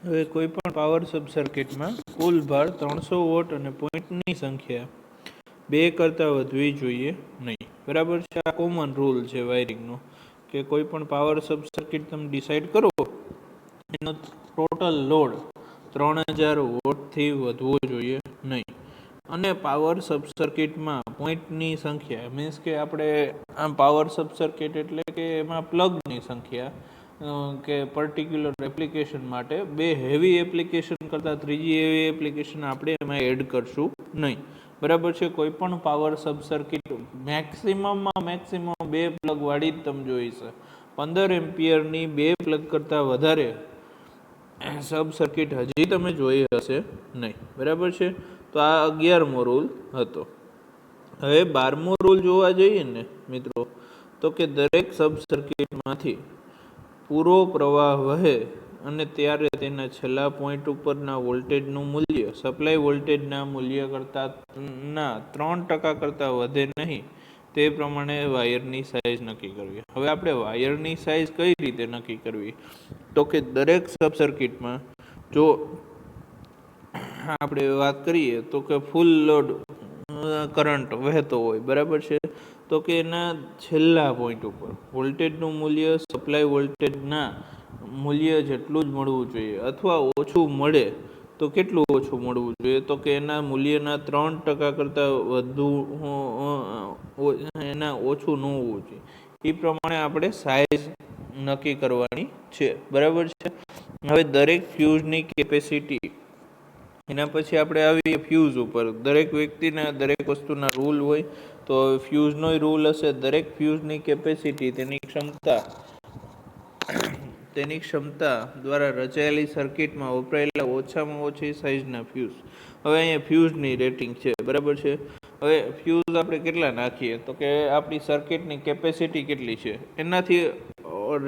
હવે કોઈ પણ પાવર સબ સર્કિટમાં કુલ ભાર 300 વોટ અને પોઈન્ટની સંખ્યા 2 કરતાં વધવી જોઈએ નહીં. બરાબર છે. આ કોમન રૂલ છે વાયરિંગનો કે કોઈ પણ પાવર સબ સર્કિટ તમે ડિસાઇડ કરો એનો ટોટલ લોડ 3000 વોટથી વધવો જોઈએ નહીં. અને પાવર સબ સર્કિટમાં પોઈન્ટની સંખ્યા મીન્સ કે આપણે આમ પાવર સબ સર્કિટ એટલે કે એમાં પ્લગની સંખ્યા કે પર્ટિક્યુલર એપ્લિકેશન માટે 2 હેવી એપ્લિકેશન કરતાં ત્રીજી હેવી એપ્લિકેશન આપણે એમાં એડ કરશું નહીં. બરાબર છે. કોઈ પણ power sub circuit maximum 2 plug વાળી જ તમે જોઈ છે. 15 એમ્પિયરની 2 પ્લગ કરતાં વધારે સબ સર્કિટ હજી તમે જોઈ હશે નહીં. બરાબર છે. તો આ 11મો રૂલ હતો. હવે 12મો રૂલ જોવા જઈએ ને મિત્રો, તો કે દરેક સબ સર્કિટમાંથી પૂરો પ્રવાહ વહે અને ત્યારે તેના છેલ્લા પોઈન્ટ ઉપરના વોલ્ટેજનું મૂલ્ય સપ્લાય વોલ્ટેજના મૂલ્ય કરતાં 3% કરતાં વધે નહીં. તે પ્રમાણે વાયરની સાઇઝ નક્કી કરવી. હવે આપણે વાયરની સાઇઝ કઈ રીતે નક્કી કરવી? તો કે દરેક સબ સર્કિટમાં જો આપણે વાત કરીએ તો કે ફૂલ લોડ કરંટ વહેતો હોય, બરાબર છે, તો કે એના છેલ્લા પોઈન્ટ ઉપર વોલ્ટેજનું મૂલ્ય સપ્લાય વોલ્ટેજના મૂલ્ય જેટલું જ મળવું જોઈએ, અથવા ઓછું મળે તો કેટલું ઓછું મળવું જોઈએ? તો કે એના મૂલ્યના 3% કરતાં વધુ એના ઓછું ન હોવું જોઈએ. એ પ્રમાણે આપણે સાઇઝ નક્કી કરવાની છે. બરાબર છે. હવે દરેક ફ્યુઝની કેપેસિટી, એના પછી આપણે આવીએ ફ્યુઝ ઉપર. દરેક વ્યક્તિના દરેક વસ્તુના રૂલ હોય. તો ફ્યુઝનો રૂલ હશે દરેક ફ્યુઝની કેપેસિટી તેની ક્ષમતા દ્વારા રચાયેલી સર્કિટમાં વપરાયેલા ઓછામાં ઓછી સાઇઝના ફ્યુઝ. હવે અહીંયા ફ્યુઝની રેટિંગ છે. બરાબર છે. હવે ફ્યુઝ આપણે કેટલા નાખીએ? તો કે આપણી સર્કિટની કેપેસિટી કેટલી છે એનાથી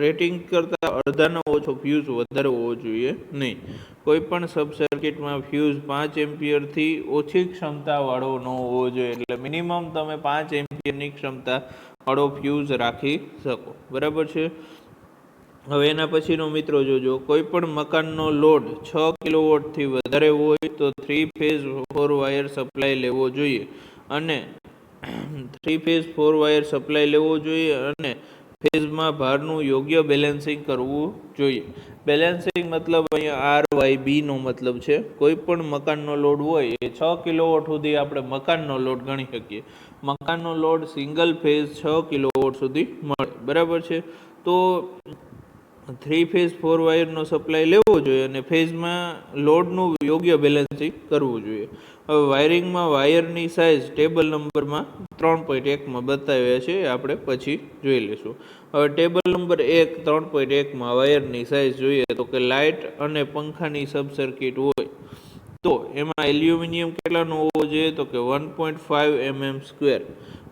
રેટિંગ કરતાં અડધાનો ઓછો ફ્યુઝ વધારે હોવો જોઈએ નહીં. કોઈ પણ સબ સર્કિટમાં ફ્યુઝ 5 એમ્પિયરથી ઓછી ક્ષમતાવાળો ન હોવો જોઈએ. એટલે મિનિમમ તમે 5 એમ્પિયરની ક્ષમતા વાળો ફ્યુઝ રાખી શકો. બરાબર છે. હવે એના પછીનો મિત્રો જોજો, કોઈ પણ મકાનનો લોડ 6 કિલોવોટથી વધારે હોય તો 3 ફેઝ 4 વાયર સપ્લાય લેવો જોઈએ. અને 3 ફેઝ 4 વાયર સપ્લાય લેવો જોઈએ અને ફેઝમાં ભારનું યોગ્ય બેલેન્સિંગ કરવું જોઈએ. બેલેન્સિંગ મતલબ અહીંયા RYB નો મતલબ છે. કોઈ પણ મકાનનો લોડ હોય એ 6 કિલોવોટ સુધી આપણે મકાનનો લોડ ગણી શકીએ. મકાનનો લોડ સિંગલ ફેઝ 6 કિલોવોટ સુધી મળે. બરાબર છે. તો 3 ફેઝ 4 વાયરનો સપ્લાય લેવો જોઈએ અને ફેઝમાં લોડનું યોગ્ય બેલેન્સિંગ કરવું જોઈએ. હવે વાયરિંગમાં વાયરની સાઇઝ ટેબલ નંબરમાં 3.1માં બતાવ્યા છે, આપણે પછી જોઈ લઈશું. હવે ટેબલ નંબર 3.1માં વાયરની સાઇઝ જોઈએ તો કે લાઇટ અને પંખાની સબ સર્કિટ હોય તો એમાં એલ્યુમિનિયમ કેટલાનો હોવો જોઈએ? તો કે 1.5 mm².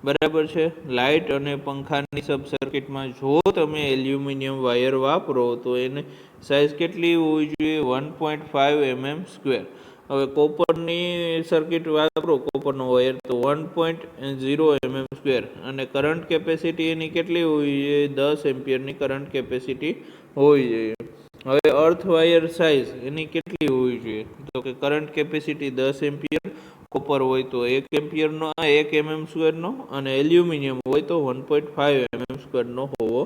બરાબર છે. લાઇટ અને પંખાની સબ સર્કિટમાં જો તમે એલ્યુમિનિયમ વાયર વાપરો તો એની સાઇઝ કેટલી હોવી જોઈએ? 1.5 mm². હવે કોપરની સર્કિટ વાપરો, કોપરનો વાયર, તો 1.0 mm². અને કરંટ કેપેસિટી એની કેટલી હોવી જોઈએ? 10 એમ્પિયરની કરંટ કેપેસિટી હોવી જોઈએ. હવે અર્થ વાયર સાઇઝ એની કેટલી હોવી જોઈએ? તો કે કરંટ કેપેસિટી 10 એમ્પિયર, કોપર હોય તો 1 એમ્પિયરનો 1 mm²નો, અને એલ્યુમિનિયમ હોય તો 1.5 mm²નો હોવો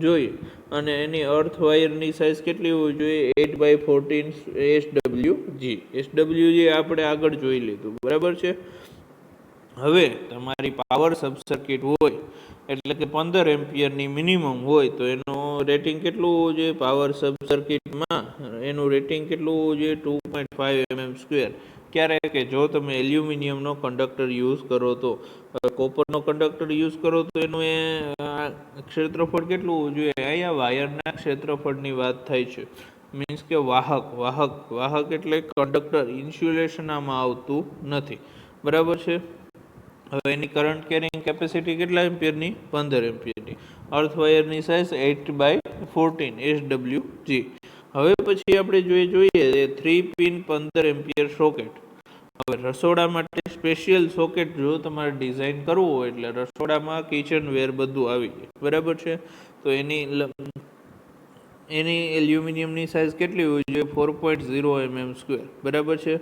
જોઈએ. અને એની અર્થ વાયરની સાઇઝ કેટલી હોવી જોઈએ? 8/14 SWG. SWG આપણે આગળ જોઈ લીધું. બરાબર છે. હવે તમારી પાવર સબ સર્કિટ હોય એટલે કે 15 એમ્પિયરની મિનિમમ હોય તો એનું રેટિંગ કેટલું હોવું જોઈએ? પાવર સબ સર્કિટમાં એનું રેટિંગ કેટલું હોવું જોઈએ? 2.5 mm². ક્યારે? કે જો તમે એલ્યુમિનિયમનો કંડક્ટર યુઝ કરો તો. કોપરનો કંડક્ટર યુઝ કરો તો એનું ક્ષેત્રફળ કેટલું હોવું જોઈએ? અહીંયા વાયરના ક્ષેત્રફળની વાત થાય છે. મીન્સ કે વાહક એટલે કંડક્ટર. ઇન્સ્યુલેશન આમાં આવતું નથી. બરાબર છે. હવે એની કરંટ કેરિંગ કેપેસિટી કેટલા એમ્પિયરની? 15 એમ્પિયરની. અર્થ વાયરની સાઇઝ 8/14 SWG. હવે પછી આપણે જોઈએ 3 પિન 15 એમ્પિયર સોકેટ. હવે રસોડા માટે સ્પેશિયલ સોકેટ જો તમારે ડિઝાઇન કરવું હોય, એટલે રસોડામાં કિચન વેર બધું આવી જાય. બરાબર છે. તો એની એની એલ્યુમિનિયમની સાઇઝ કેટલી હોવી જોઈએ? 4.0 mm², બરાબર છે.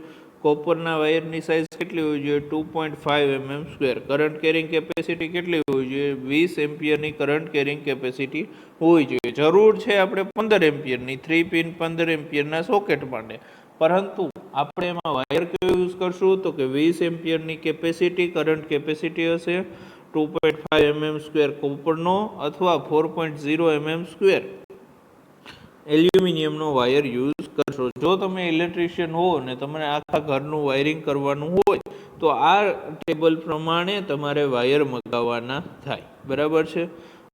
કોપરના વાયરની સાઇઝ કેટલી હોવી જોઈએ? 2.5 mm². કરંટ કેરિંગ કેપેસિટી કેટલી હોવી જોઈએ? 20 એમ્પિયરની કરંટ કેરિંગ કેપેસિટી હોવી જોઈએ. જરૂર છે આપણે 15 એમ્પિયરની, 3 પિન 15 એમ્પિયરના સોકેટ માટે, પરંતુ આપણે એમાં વાયર કયો યુઝ કરશું? તો કે 20 એમ્પિયરની કેપેસિટી કરંટ કેપેસિટી હશે, 2.5 mm² કોપરનો અથવા 4.0 mm² એલ્યુમિનિયમનો વાયર યુઝ કરશો. જો તમે ઇલેક્ટ્રિશિયન હો ને તમારે આખા ઘરનું વાયરિંગ કરવાનું હોય તો આ ટેબલ પ્રમાણે તમારે વાયર મગાવવાના થાય, બરાબર છે.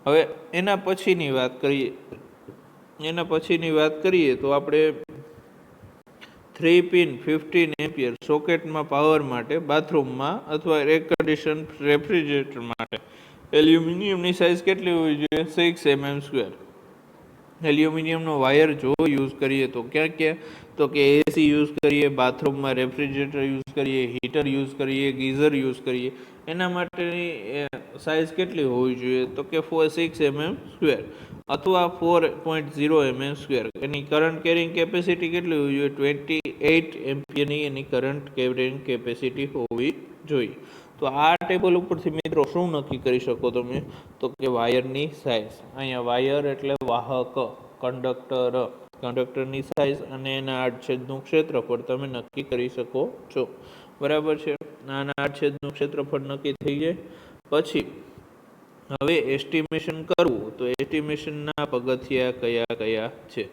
હવે એના પછીની વાત કરીએ તો આપણે 3 પિન 15 એમ્પિયર સોકેટમાં પાવર માટે, બાથરૂમમાં અથવા એર કન્ડિશન રેફ્રિજરેટર માટે એલ્યુમિનિયમની સાઇઝ કેટલી હોવી જોઈએ? 6 mm². એલ્યુમિનિયમનો વાયર જો યુઝ કરીએ તો ક્યાં ક્યાં? તો કે એસી યુઝ કરીએ, બાથરૂમમાં રેફ્રિજરેટર યુઝ કરીએ, હીટર યુઝ કરીએ, ગીઝર યુઝ કરીએ, એના માટેની સાઇઝ કેટલી હોવી જોઈએ? તો કે 6 mm² અથવા 4.0 mm². એની કરંટ કેરિંગ કેપેસિટી કેટલી હોવી જોઈએ? 28 એમ્પિયરની એની કરંટ કેરિંગ કેપેસિટી હોવી જોઈએ. તો આ ટેબલ ઉપરથી મિત્રો શું નક્કી કરી શકો તમે? તો કે વાયરની સાઇઝ. અહીંયા વાયર એટલે વાહક, કંડક્ટરની સાઇઝ અને એના આડછેદનું ક્ષેત્રફળ તમે નક્કી કરી શકો છો, બરાબર છે. આના આડછેદનું ક્ષેત્રફળ નક્કી થઈ જાય પછી હવે એસ્ટિમેશન કરવું, તો એસ્ટિમેશનના પગથિયા કયા કયા છે?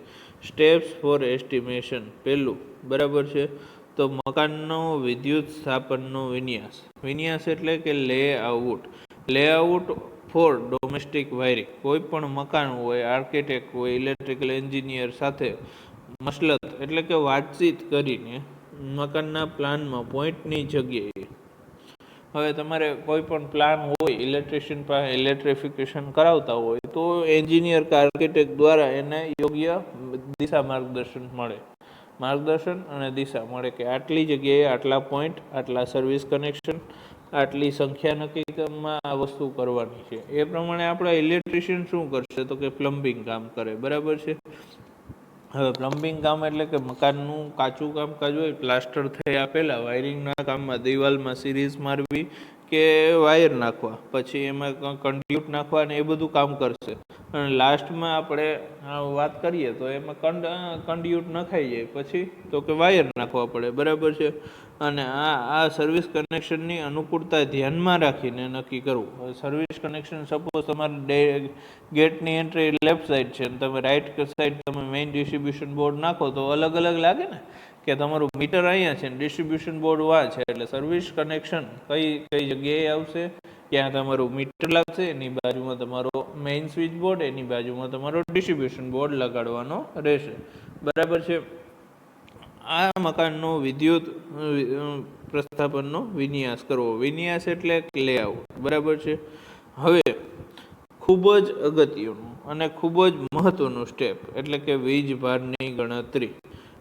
Steps for estimation. પહેલું, બરાબર છે, તો મકાનનો વિદ્યુત સ્થાપનનો વિન્યાસ એટલે કે લેઆઉટ ફોર ડોમેસ્ટિક વાયરિંગ. કોઈ પણ મકાન હોય, આર્કિટેક્ટ હોય, ઇલેક્ટ્રિકલ એન્જિનિયર સાથે મસલત એટલે કે વાતચીત કરીને મકાનના પ્લાનમાં પોઈન્ટની જગ્યાએ, હવે તમારે કોઈ પણ પ્લાન હોય, ઇલેક્ટ્રિશિયન પાસે ઇલેક્ટ્રિફિકેશન કરાવતા હોય તો એન્જિનિયર કે આર્કિટેક્ટ દ્વારા એને યોગ્ય દિશા માર્ગદર્શન અને દિશા મળે કે આટલી જગ્યાએ આટલા પોઈન્ટ, આટલા સર્વિસ કનેક્શન, આટલી સંખ્યા નક્કીમાં આ વસ્તુ કરવાની છે. એ પ્રમાણે આપણા ઇલેક્ટ્રિશિયન શું કરશે? તો કે પ્લમ્બિંગ કામ કરે, બરાબર છે. હવે પ્લમ્બિંગ કામ એટલે કે મકાનનું કાચું કામકાજ હોય, પ્લાસ્ટર થયા પહેલાં વાયરિંગના કામમાં દિવાલમાં સિરીઝ મારવી કે વાયર નાખવા, પછી એમાં કન્ડ્યુટ નાખવા ને એ બધું કામ કરશે. અને લાસ્ટમાં આપણે વાત કરીએ તો એમાં કન્ડ્યુટ નખાઈ જાય પછી તો કે વાયર નાખવા પડે, બરાબર છે. અને આ સર્વિસ કનેક્શનની અનુકૂળતા ધ્યાનમાં રાખીને નક્કી કરવું. સર્વિસ કનેક્શન સપોઝ તમારે ગેટની એન્ટ્રી લેફ્ટ સાઈડ છે અને તમે રાઈટ સાઈડ તમે મેઇન ડિસ્ટ્રીબ્યુશન બોર્ડ નાખો તો અલગ અલગ લાગે ને, કે તમારું મીટર અહીંયા છે ને ડિસ્ટ્રીબ્યુશન બોર્ડ વાં છે, એટલે સર્વિસ કનેક્શન કઈ જગ્યાએ આવશે? ત્યાં તમારું મીટર લાગશે, એની બાજુમાં તમારો મેઇન સ્વિચ બોર્ડ, એની બાજુમાં તમારો ડિસ્ટ્રીબ્યુશન બોર્ડ લગાડવાનો રહેશે, બરાબર છે. આ મકાનનો વિદ્યુત પ્રસ્થાપનનો વિન્યાસ કરવો. વિન્યાસ એટલે લેઆઉટ, બરાબર છે. હવે ખૂબ જ અગત્યનું અને ખૂબ જ મહત્વનું સ્ટેપ એટલે કે વીજ ભારની ગણતરી,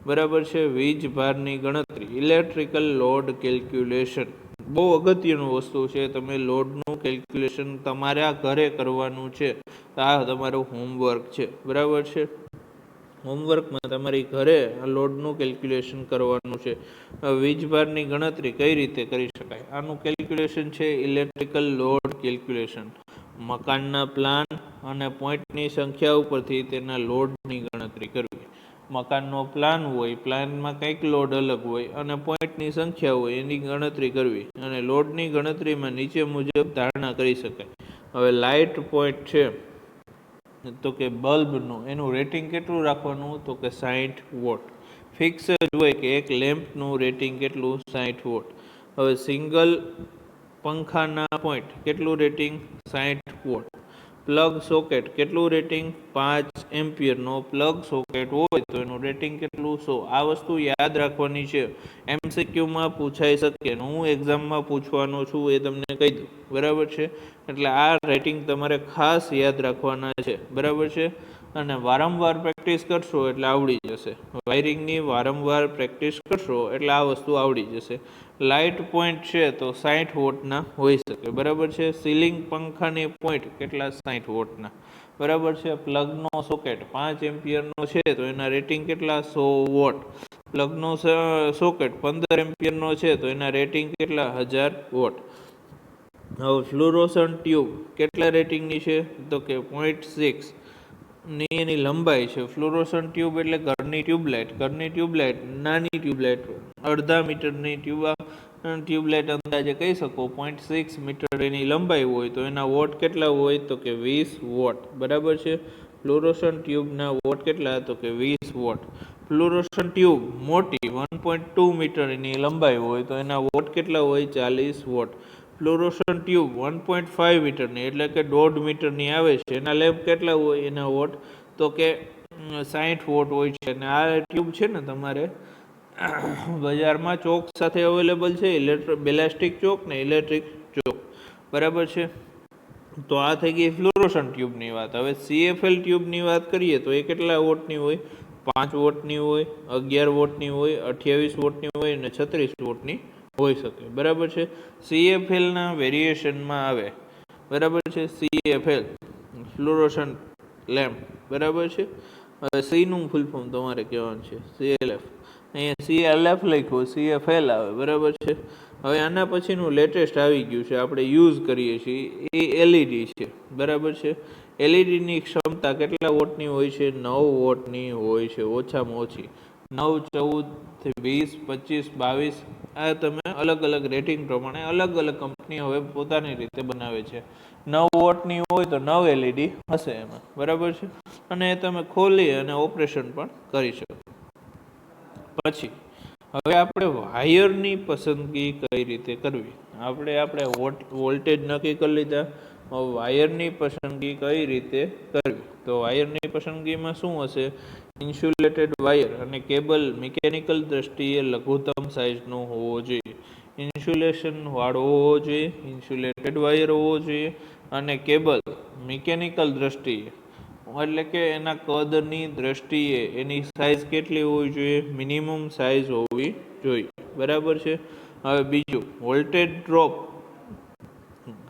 બરાબર છે. વીજ ભારની ગણતરી, ઇલેક્ટ્રિકલ લોડ કેલ્ક્યુલેશન. બહુ અગત્યનું વસ્તુ છે. તમે લોડનું કેલ્ક્યુલેશન તમારા ઘરે કરવાનું છે. આ તમારું હોમવર્ક છે, બરાબર છે. હોમવર્કમાં તમારી ઘરે આ લોડનું કેલ્ક્યુલેશન કરવાનું છે. વીજભારની ગણતરી કઈ રીતે કરી શકાય? આનું કેલ્ક્યુલેશન છે ઇલેક્ટ્રિકલ લોડ કેલ્ક્યુલેશન. મકાનના પ્લાન અને પોઈન્ટની સંખ્યા ઉપરથી તેના લોડની ગણતરી કરવી. મકાનનો પ્લાન હોય, પ્લાનમાં કંઈક લોડ અલગ હોય અને પોઈન્ટની સંખ્યા હોય, એની ગણતરી કરવી. અને લોડની ગણતરીમાં નીચે મુજબ ધારણા કરી શકાય. હવે લાઇટ પોઈન્ટ છે તો કે બલ્બનું એનું રેટિંગ કેટલું રાખવાનું? તો કે 60 વોટ. ફિક્સ જ હોય કે એક લેમ્પનું રેટિંગ કેટલું? 60 વોટ. હવે સિંગલ પંખાના પોઈન્ટ કેટલું રેટિંગ? 60 વોટ. પ્લગ સોકેટ કેટલું રેટિંગ? 5 એમ્પિયરનો પ્લગ સોકેટ હોય તો એનું રેટિંગ કેટલું? 100. આ વસ્તુ યાદ રાખવાની છે, MCQમાં પૂછાઈ શકે. હું એક્ઝામમાં પૂછવાનો છું એ તમને કહી દઉં, બરાબર છે. એટલે આ રેટિંગ તમારે ખાસ યાદ રાખવાના છે, બરાબર છે. અને વારંવાર પ્રેક્ટિસ કરશો એટલે આવડી જશે. વાયરિંગની વારંવાર પ્રેક્ટિસ કરશો એટલે આ વસ્તુ આવડી જશે. લાઇટ પોઈન્ટ છે તો 60 વોટના હોઈ શકે, બરાબર છે. સીલિંગ પંખાની પોઈન્ટ કેટલા? 60 વોટના, બરાબર છે. પ્લગનો સોકેટ 5 એમ્પિયરનો છે તો એના રેટિંગ કેટલા? 100 વોટ. પ્લગનો સોકેટ 15 એમ્પિયરનો છે તો એના રેટિંગ કેટલા? 1000 વોટ. હવે ફ્લુરોસન્ટ ટ્યુબ કેટલા રેટિંગની છે? તો કે 0.6 ની એની લંબાઈ છે. ફ્લુરોસન્ટ ટ્યુબ એટલે ઘરની ટ્યુબલાઇટ. ઘરની ટ્યુબલાઇટ નાની ટ્યુબલાઇટ, અડધા મીટરની ટ્યુબલાઇટ અંદાજે કહી શકો. 0.6 મીટર એની લંબાઈ હોય તો એના વોટ કેટલા હોય? તો કે 20 વોટ, બરાબર છે. ફ્લુરોસન્ટ ટ્યુબના વોટ કેટલા? તો કે 20 વોટ. ફ્લુરોસન્ટ ટ્યુબ મોટી 1.2 મીટર એની લંબાઈ હોય તો એના વોટ કેટલા હોય? 40 વોટ. ફ્લુરોસન્ટ ટ્યુબ 1.5 મીટરની એટલે કે 1.5 મીટરની આવે છે, એના લેબ કેટલા હોય? એના વોટ તો કે 60 વોટ હોય છે. અને આ ટ્યુબ છે ને તમારે બજારમાં ચોક સાથે અવેલેબલ છે, બેલાસ્ટિક ચોક ને ઇલેક્ટ્રિક ચોક, બરાબર છે. તો આ થઈ ગઈ ફ્લુરોસન્ટ ટ્યુબની વાત. હવે CFL ટ્યુબની વાત કરીએ તો એ કેટલા વોટની હોય? 5 વોટની હોય, 11 વોટની હોય, 28 વોટની હોય અને 36 વોટની હોઈ શકે, બરાબર છે. CFLના વેરિએશનમાં આવે, બરાબર છે. CFL ફ્લુરોસન્ટ લેમ્પ, બરાબર છે. હવે સીનું ફૂલ ફોર્મ તમારે કહેવાનું છે CLF. અહીંયા CLF લખ્યું, CFL આવે, બરાબર છે. હવે આના પછીનું લેટેસ્ટ આવી ગયું છે, આપણે યુઝ કરીએ છીએ એ LED છે, બરાબર છે. LEDની ક્ષમતા કેટલા વોટની હોય છે? 9 વોટની હોય છે, ઓછામાં ઓછી. 9, 14, 20, 25, 22 આ તમે અલગ અલગ રેટિંગ પ્રમાણે અલગ અલગ કંપની હવે પોતાની રીતે બનાવે છે. 9 વોટની હોય તો 9 LED હશે એમાં, બરાબર છે. અને એ તમે ખોલી અને ઓપરેશન પણ કરી શકો. પછી હવે આપણે વાયરની પસંદગી કઈ રીતે કરવી? આપણે વોલ્ટેજ નક્કી કરી લીધા. વાયરની પસંદગી કઈ રીતે કરવી? તો વાયરની પસંદગીમાં શું હશે? ઇન્સ્યુલેટેડ વાયર અને કેબલ મિકેનિકલ દ્રષ્ટિએ લઘુત્તમ સાઇઝનો હોવો જોઈએ. ઇન્સ્યુલેશન વાળો હોવો જોઈએ, ઇન્સ્યુલેટેડ વાયર હોવો જોઈએ અને કેબલ મિકેનિકલ દ્રષ્ટિએ એટલે કે એના કદની દ્રષ્ટિએ એની સાઇઝ કેટલી હોવી જોઈએ? મિનિમમ સાઇઝ હોવી જોઈએ, બરાબર છે. હવે બીજું, વોલ્ટેજ ડ્રોપ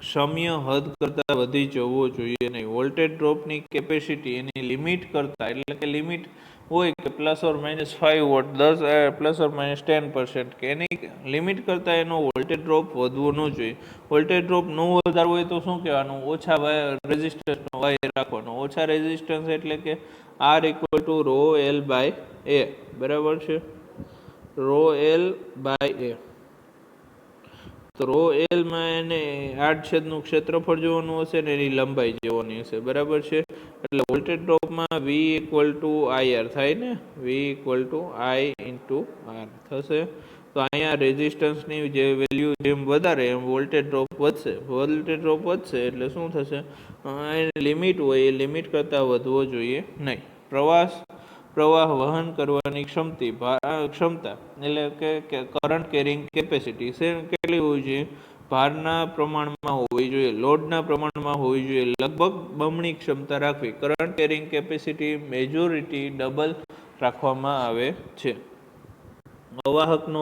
ક્ષમ્ય હદ કરતાં વધી જવો જોઈએ નહીં. વોલ્ટેજ ડ્રોપની કેપેસિટી એની લિમિટ કરતાં એટલે કે લિમિટ હોય કે ±5 વોટ, 10 ±10%, કે એની લિમિટ કરતાં એનો વોલ્ટેજ ડ્રોપ વધવો ન જોઈએ. વોલ્ટેજ ડ્રોપ ન વધારવો હોય તો શું કહેવાનું? ઓછા રેઝિસ્ટન્સનો વાયર રાખવાનો. ઓછા રેઝિસ્ટન્સ એટલે કે R = ρl/A, બરાબર છે. ρl/A. તો ρl એને આડછેદનું ક્ષેત્રફળ જોવાનું હશે ને એની લંબાઈ જોવાની હશે, બરાબર છે. એટલે વોલ્ટેજ ડ્રોપમાં V = IR થાય ને, V = I/R થશે. તો અહીંયા રેઝિસ્ટન્સની જે વેલ્યુ જેમ વધારે એમ વોલ્ટેજ ડ્રોપ વધશે. વોલ્ટેજ ડ્રોપ વધશે એટલે શું થશે? એની લિમિટ હોય એ લિમિટ કરતાં વધવો જોઈએ નહીં. પ્રવાહ વહન કરવાની ક્ષમતા એટલે કે કરંટ કેરિંગ કેપેસિટી કેટલી હોવી જોઈએ? ભારના પ્રમાણમાં હોવી જોઈએ, લોડના પ્રમાણમાં હોવી જોઈએ. લગભગ બમણી ક્ષમતા રાખવી. Current carrying capacity majority double રાખવામાં આવે છે. અવાહકનો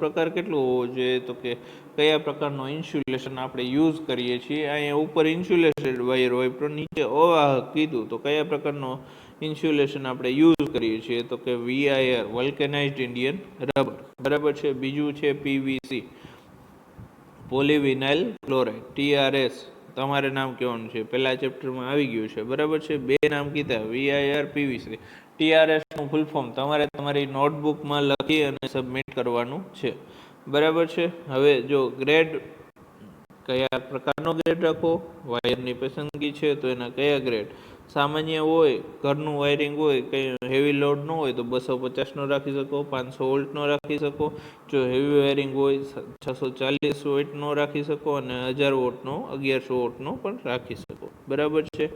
પ્રકાર કેટલો હોવો જોઈએ? તો કે કયા પ્રકારનો ઇન્સ્યુલેશન આપણે યુઝ કરીએ છીએ. અહીંયા ઉપર ઇન્સ્યુલેટેડ વાયર હોય પણ નીચે અવાહક કીધું, તો કયા પ્રકારનો ઇન્સ્યુલેશન આપણે યુઝ કરીએ છીએ? તો કે VIR, વલ્કેનાઇઝ્ડ ઇન્ડિયન રબર, બરાબર છે. બીજું છે PVC, પોલીવિનાઇલ ક્લોરાઇડ. TRS તમારે નામ કહેવાનું છે, પહેલા ચેપ્ટરમાં આવી ગયું છે, બરાબર છે. 2 નામ કીધા, VIR, PVC. TRSનું ફૂલ ફોર્મ તમારે તમારી નોટબુકમાં લખી અને સબમિટ કરવાનું છે, બરાબર છે. હવે જો ગ્રેડ, કયા પ્રકારનો ગ્રેડ રાખો? વાયરની પસંદગી છે તો એના કયા ગ્રેડ? સામાન્ય હોય, ઘરનું વાયરિંગ હોય, કંઈ હેવી લોડ ન હોય તો 250નો રાખી શકો, 500 વોલ્ટનો રાખી શકો. જો હેવી વાયરિંગ હોય 640 વોલ્ટનો રાખી શકો અને 1000 વોટનો, 1100 વોટનો પણ રાખી શકો, બરાબર છે.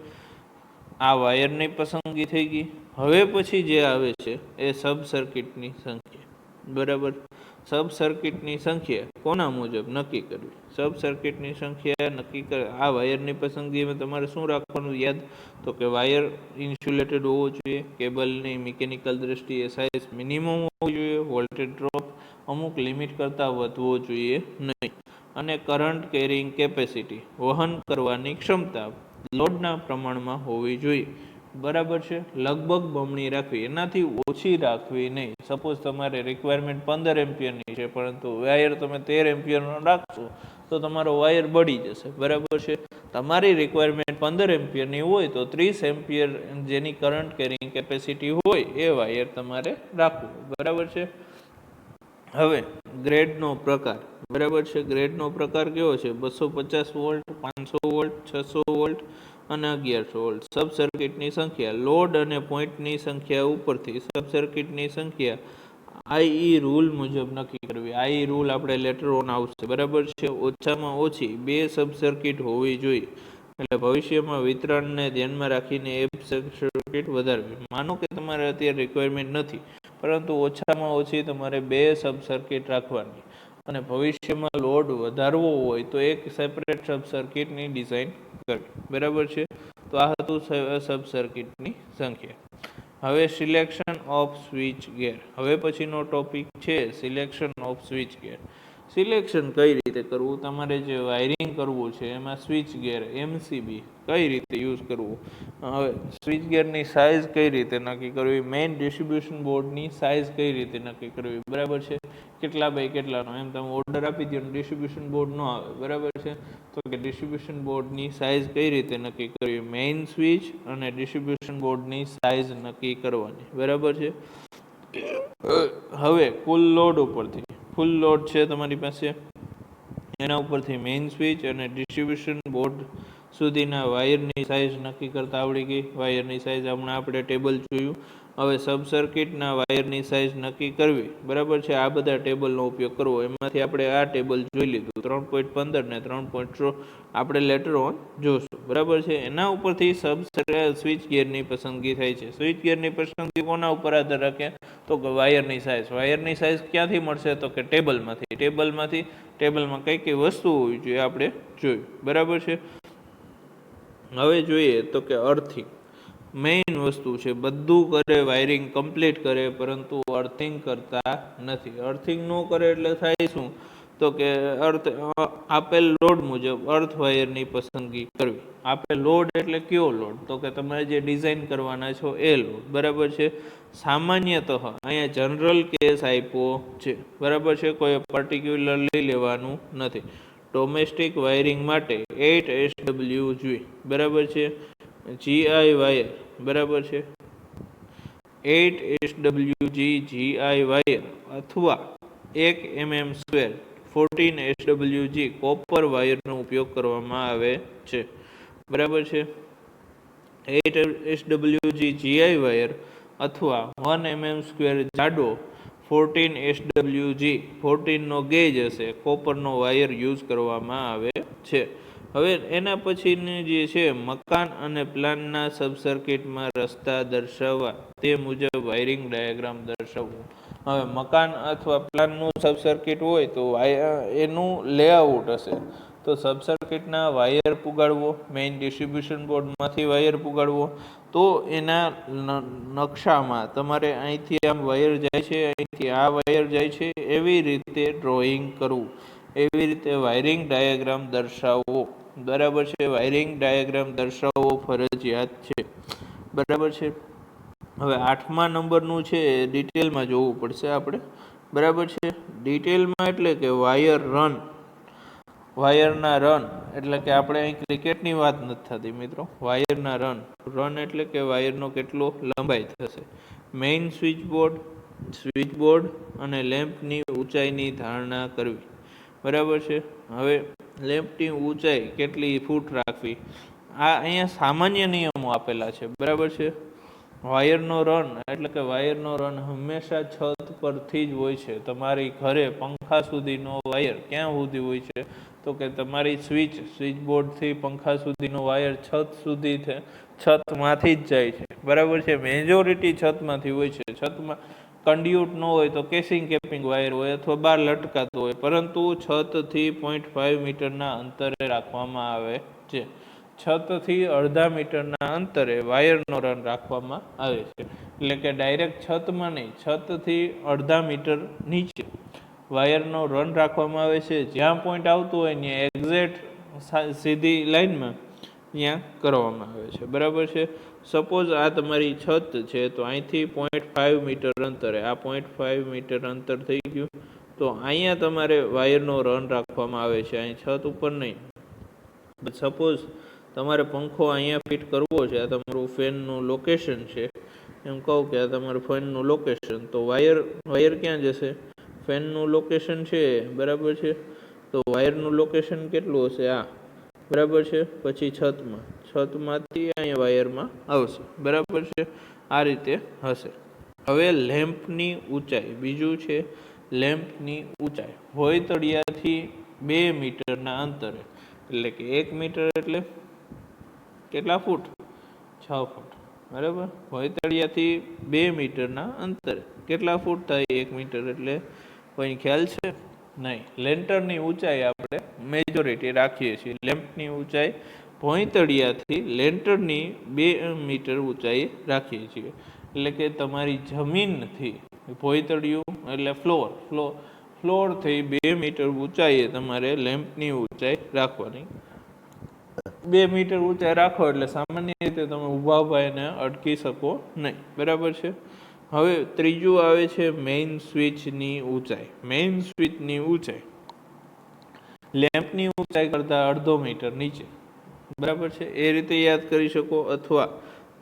આ વાયરની પસંદગી થઈ ગઈ. હવે પછી જે આવે છે એ સબ સર્કિટની સંખ્યા, બરાબર. સબ સર્કિટની સંખ્યા કોના મુજબ નક્કી કરવી? સબ સર્કિટની સંખ્યા નક્કી કરે આ વાયરની પસંદગીમાં તમારે શું રાખવાનું યાદ? તો કે વાયર ઇન્સ્યુલેટેડ હોવો જોઈએ, કેબલની મિકેનિકલ દ્રષ્ટિએ સાઇઝ મિનિમમ હોવો જોઈએ, વોલ્ટેજ ડ્રોપ અમુક લિમિટ કરતાં વધવો જોઈએ નહીં, અને કરંટ કેરિંગ કેપેસિટી વહન કરવાની ક્ષમતા લોડના પ્રમાણમાં હોવી જોઈએ. બરાબર છે. લગભગ બમણી રાખવી, એનાથી ઓછી રાખવી નહીં. સપોઝ તમારે રિક્વાયરમેન્ટ 15 એમ્પિયરની છે પરંતુ વાયર તમે 13 એમ્પિયરનો રાખશો તો તમારો વાયર બળી જશે. બરાબર છે. તમારી રિક્વાયરમેન્ટ 15 એમ્પિયરની હોય તો 30 એમ્પિયર જેની કરંટ કેરિંગ કેપેસિટી હોય એ વાયર તમારે રાખવું. બરાબર છે. હવે ગ્રેડનો પ્રકાર. બરાબર છે. ગ્રેડનો પ્રકાર કેવો છે? 250 વોલ્ટ, 500 વોલ્ટ, 600 વોલ્ટ અને 1100 વોલ્ટ. સબ સર્કિટની સંખ્યા લોડ અને પોઈન્ટની સંખ્યા ઉપરથી સબ સર્કિટની સંખ્યા આઈ રૂલ મુજબ નક્કી કરવી. આઈ રૂલ આપણે લેટર ઓન આવશે. બરાબર છે. ઓછામાં ઓછી 2 સબ સર્કિટ હોવી જોઈએ. એટલે ભવિષ્યમાં વિતરણને ધ્યાનમાં રાખીને એક સર્કિટ વધારવી. માનો કે તમારે અત્યારે રિક્વાયરમેન્ટ નથી પરંતુ ઓછામાં ઓછી તમારે 2 સબ સર્કિટ રાખવાની અને ભવિષ્યમાં લોડ વધારવો હોય તો એક સેપરેટ સબ સર્કિટની ડિઝાઇન કરવી. બરાબર છે. તો આ હતું સબ સર્કિટની સંખ્યા. હવે સિલેક્શન ઓફ સ્વિચ ગેર. હવે પછીનો ટોપિક છે selection of switch gear. Selection કઈ રીતે કરવું? તમારે જે વાયરિંગ કરવું છે એમાં સ્વિચ ગેર એમસીબી કઈ રીતે યુઝ કરવું? હવે સ્વિચ ગેરની સાઇઝ કઈ રીતે નક્કી કરવી? મેઇન ડિસ્ટ્રીબ્યુશન બોર્ડની સાઇઝ કઈ રીતે નક્કી કરવી? બરાબર છે. કેટલા બાય કેટલાનો એમ તમે ઓર્ડર આપી દો ડિસ્ટ્રીબ્યુશન બોર્ડ ન આવે. બરાબર છે. તો કે ડિસ્ટ્રીબ્યુશન બોર્ડની સાઇઝ કઈ રીતે નક્કી કરવી? મેઇન સ્વિચ અને ડિસ્ટ્રીબ્યુશન બોર્ડની સાઇઝ નક્કી કરવાની. બરાબર છે. હવે કુલ લોડ ઉપરથી ફૂલ લોડ છે તમારી પાસે, એના ઉપરથી મેઇન સ્વિચ અને ડિસ્ટ્રીબ્યુશન બોર્ડ સુધીના વાયરની સાઇઝ નક્કી કરતા આવડી ગઈ. વાયરની સાઇઝ હમણાં આપણે ટેબલ જોયું. હવે સબ સર્કિટના વાયરની સાઇઝ નક્કી કરવી. બરાબર છે. આ બધા ટેબલનો ઉપયોગ કરવો. એમાંથી આપણે આ ટેબલ જોઈ લીધું 3.15 ને 3.16 આપણે લેટર ઓન જોશું. બરાબર છે. એના ઉપરથી સ્વિચ ગેરની પસંદગી થાય છે. સ્વિચ ગેરની પસંદગી કોના ઉપર આધાર રાખે? તો કે વાયરની સાઇઝ. વાયરની સાઇઝ ક્યાંથી મળશે? તો કે ટેબલમાંથી. ટેબલમાં કઈ કઈ વસ્તુ હોવી જોઈએ આપણે જોયું. બરાબર છે. હવે જોઈએ તો કે અર્થિંગ મેઇન વસ્તુ છે. બધું કરે, વાયરિંગ કમ્પ્લીટ કરે પરંતુ અર્થિંગ કરતા નથી. અર્થિંગ ન કરે એટલે થાય શું? તો કે આપેલ લોડ મુજબ અર્થ વાયરની પસંદગી કરવી. આપેલ લોડ એટલે કયો લોડ? તો કે તમે જે ડિઝાઇન કરવાના છો એ લોડ. બરાબર છે. સામાન્યતઃ અહીંયા જનરલ કેસ આપ્યો છે. બરાબર છે. કોઈ પર્ટિક્યુલર લઈ લેવાનું નથી. ડોમેસ્ટિક વાયરિંગ માટે 8 SW જોઈએ. બરાબર છે. GI wire. બરાબર છે. 8 SWG GI વાયર અથવા 1 mm² 14 SWG કોપર વાયરનો ઉપયોગ કરવામાં આવે છે. બરાબર છે. 8 SWG GI વાયર અથવા 1 mm² જાડો 14 SWG 14 નો ગેજ હશે કોપરનો વાયર યુઝ કરવામાં આવે છે. હવે એના પછીની જે છે મકાન અને પ્લાનના સબ સર્કિટમાં રસ્તા દર્શાવવા તે મુજબ વાયરિંગ ડાયાગ્રામ દર્શાવવું. હવે મકાન અથવા પ્લાનનું સબ સર્કિટ હોય તો એનું લેઆઉટ હશે. તો સબ સર્કિટના વાયર પુગાડવો, મેઇન ડિસ્ટ્રીબ્યુશન બોર્ડમાંથી વાયર પુગાડવો. તો એના નકશામાં તમારે અહીંથી આમ વાયર જાય છે, અહીંથી આ વાયર જાય છે, એવી રીતે ડ્રોઈંગ કરવું. એવી રીતે વાયરિંગ ડાયાગ્રામ દર્શાવવો. બરાબર છે. વાયરિંગ ડાયાગ્રામ દર્શાવવો ફરજિયાત છે. બરાબર છે. હવે 8મા નંબરનું છે ડિટેલમાં જોવું પડશે આપણે. બરાબર છે. ડિટેલમાં એટલે કે વાયરના રન એટલે કે આપણે અહીં ક્રિકેટની વાત નથી થતી મિત્રો. વાયરના રન એટલે કે વાયરનો કેટલો લંબાઈ થશે. મેઇન સ્વિચ બોર્ડ અને લેમ્પની ઊંચાઈની ધારણા કરવી. બરાબર છે. હવે લેમ્પની ઊંચાઈ કેટલી ફૂટ રાખવી? આ અહીંયા સામાન્ય નિયમો આપેલા છે. બરાબર છે. વાયરનો રન એટલે કે વાયરનો રન હંમેશા છત પરથી જ હોય છે. તમારી ઘરે પંખા સુધીનો વાયર ક્યાં સુધી હોય છે? તો કે તમારી સ્વિચ બોર્ડથી પંખા સુધીનો વાયર છતમાંથી જ જાય છે. બરાબર છે. મેજોરિટી છતમાંથી હોય છે. કંડ્યુટ ન હોય તો કેસિંગ કેપિંગ વાયર હોય અથવા બહાર લટકાતો હોય, પરંતુ છતથી 0.5 મીટરના અંતરે રાખવામાં આવે છે. છતથી અડધા મીટરના અંતરે વાયરનો રન રાખવામાં આવે છે. એટલે કે ડાયરેક્ટ છતમાં નહીં, છતથી અડધા મીટર નીચે વાયરનો રન રાખવામાં આવે છે. જ્યાં પોઈન્ટ આવતું હોય ત્યાં એક્ઝેક્ટ સીધી લાઈનમાં ત્યાં કરવામાં આવે છે. બરાબર છે. સપોઝ આ તમારી છત છે, તો અહીંથી 0.5 મીટર અંતરે, આ 0.5 મીટર અંતર થઈ ગયું, તો અહીંયા તમારે વાયરનો રન રાખવામાં આવે છે, અહીં છત ઉપર નહીં. સપોઝ તમારે પંખો અહીંયા ફિટ કરવો છે, આ તમારું ફેનનું લોકેશન છે, એમ કહું કે આ તમારું ફેનનું લોકેશન, તો વાયર ક્યાં જશે? ફેનનું લોકેશન છે, બરાબર છે. તો વાયરનું લોકેશન કેટલું હશે? આ, બરાબર છે. પછી છતમાંથી અહીંયા વાયરમાં આવશે, બરાબર છે. આ રીતે હશે. હવે લેમ્પની ઊંચાઈ, બીજું છે લેમ્પની ઊંચાઈ. ભોંયતળિયાથી 2 મીટરના અંતરે, એટલે કે 1 મીટર એટલે કેટલા ફૂટ? 6 ફૂટ, બરાબર. ભોંયતળિયાથી 2 મીટરના અંતરે કેટલા ફૂટ થાય? 1 મીટર એટલે કોઈ ખ્યાલ છે? નહીં. લેન્ટરની ઊંચાઈ આપણે મેજોરિટી રાખીએ છીએ. લેમ્પની ઊંચાઈ ભોંયતળિયાથી લેન્ટરની 2 મીટર ઊંચાઈ રાખીએ છીએ. એટલે કે તમારી જમીનથી ભોંયતળિયું એટલે ફ્લોરથી 2 મીટર ઊંચાઈએ તમારે લેમ્પની ઊંચાઈ રાખવાની. 2 મીટર ઊંચાઈ રાખો એટલે સામાન્ય રીતે તમે ઊભા એને અટકી શકો નહીં, બરાબર છે. હવે ત્રીજું આવે છે મેઇન સ્વિચની ઊંચાઈ. મેઇન સ્વિચની ઊંચાઈ લેમ્પની ઊંચાઈ કરતાં 1/2 મીટર નીચે, બરાબર છે. એ રીતે યાદ કરી શકો. અથવા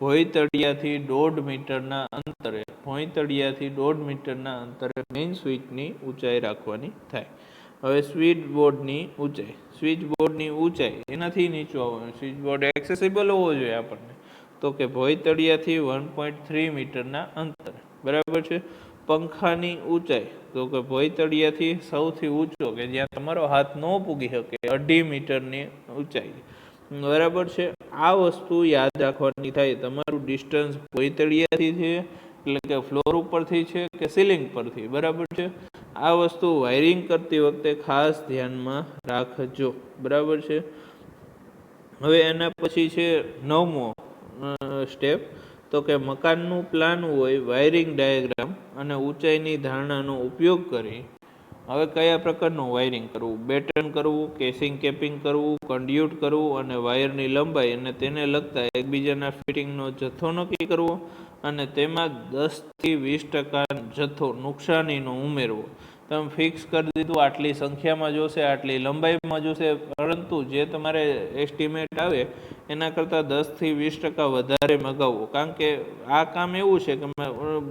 ભોંયતળિયાથી 1.5 મીટરના અંતરે, ભોંયતળિયાથી 1.5 મીટરના અંતરે મેઇન સ્વિચની ઊંચાઈ રાખવાની થાય. હવે સ્વિચ બોર્ડની ઊંચાઈ. સ્વિચ બોર્ડની ઊંચાઈ એનાથી નીચું આવવાનું. સ્વિચ બોર્ડ એક્સેસિબલ હોવો જોઈએ આપણને, તો કે ભોંયતળિયાથી 1.3 મીટરના અંતરે, બરાબર છે. પંખાની ઊંચાઈ, તો કે ભોંયતળિયાથી સૌથી ઊંચો કે જ્યાં તમારો હાથ ન પૂગી શકે, 2.5 મીટરની ઊંચાઈ, બરાબર છે. આ વસ્તુ યાદ રાખવાની થાય. તમારું ડિસ્ટન્સ ભોંયતળિયાથી છે, એટલે કે ફ્લોર ઉપરથી છે કે સીલિંગ પરથી, બરાબર છે. આ વસ્તુ વાયરિંગ કરતી વખતે ખાસ ધ્યાનમાં રાખજો, બરાબર છે. હવે એના પછી છે 9મો સ્ટેપ, તો કે મકાનનું પ્લાન હોય, વાયરિંગ ડાયાગ્રામ અને ઊંચાઈની ધારણાનો ઉપયોગ કરી હવે કયા પ્રકારનું વાયરિંગ કરવું? બેટન કરવું, કેસિંગ કેપિંગ કરવું, કંડ્યુટ કરવું અને વાયરની લંબાઈ અને તેને લગતા એકબીજાના ફિટિંગનો જથ્થો નક્કી કરવો અને તેમાં 10થી 20% જથ્થો નુકસાનીનો ઉમેરવો. તમે ફિક્સ કરી દીધું, આટલી સંખ્યામાં જોશે, આટલી લંબાઈમાં જોશે, પરંતુ જે તમારે એસ્ટિમેટ આવે એના કરતાં 10થી 20% વધારે મગાવવો. કારણ કે આ કામ એવું છે કે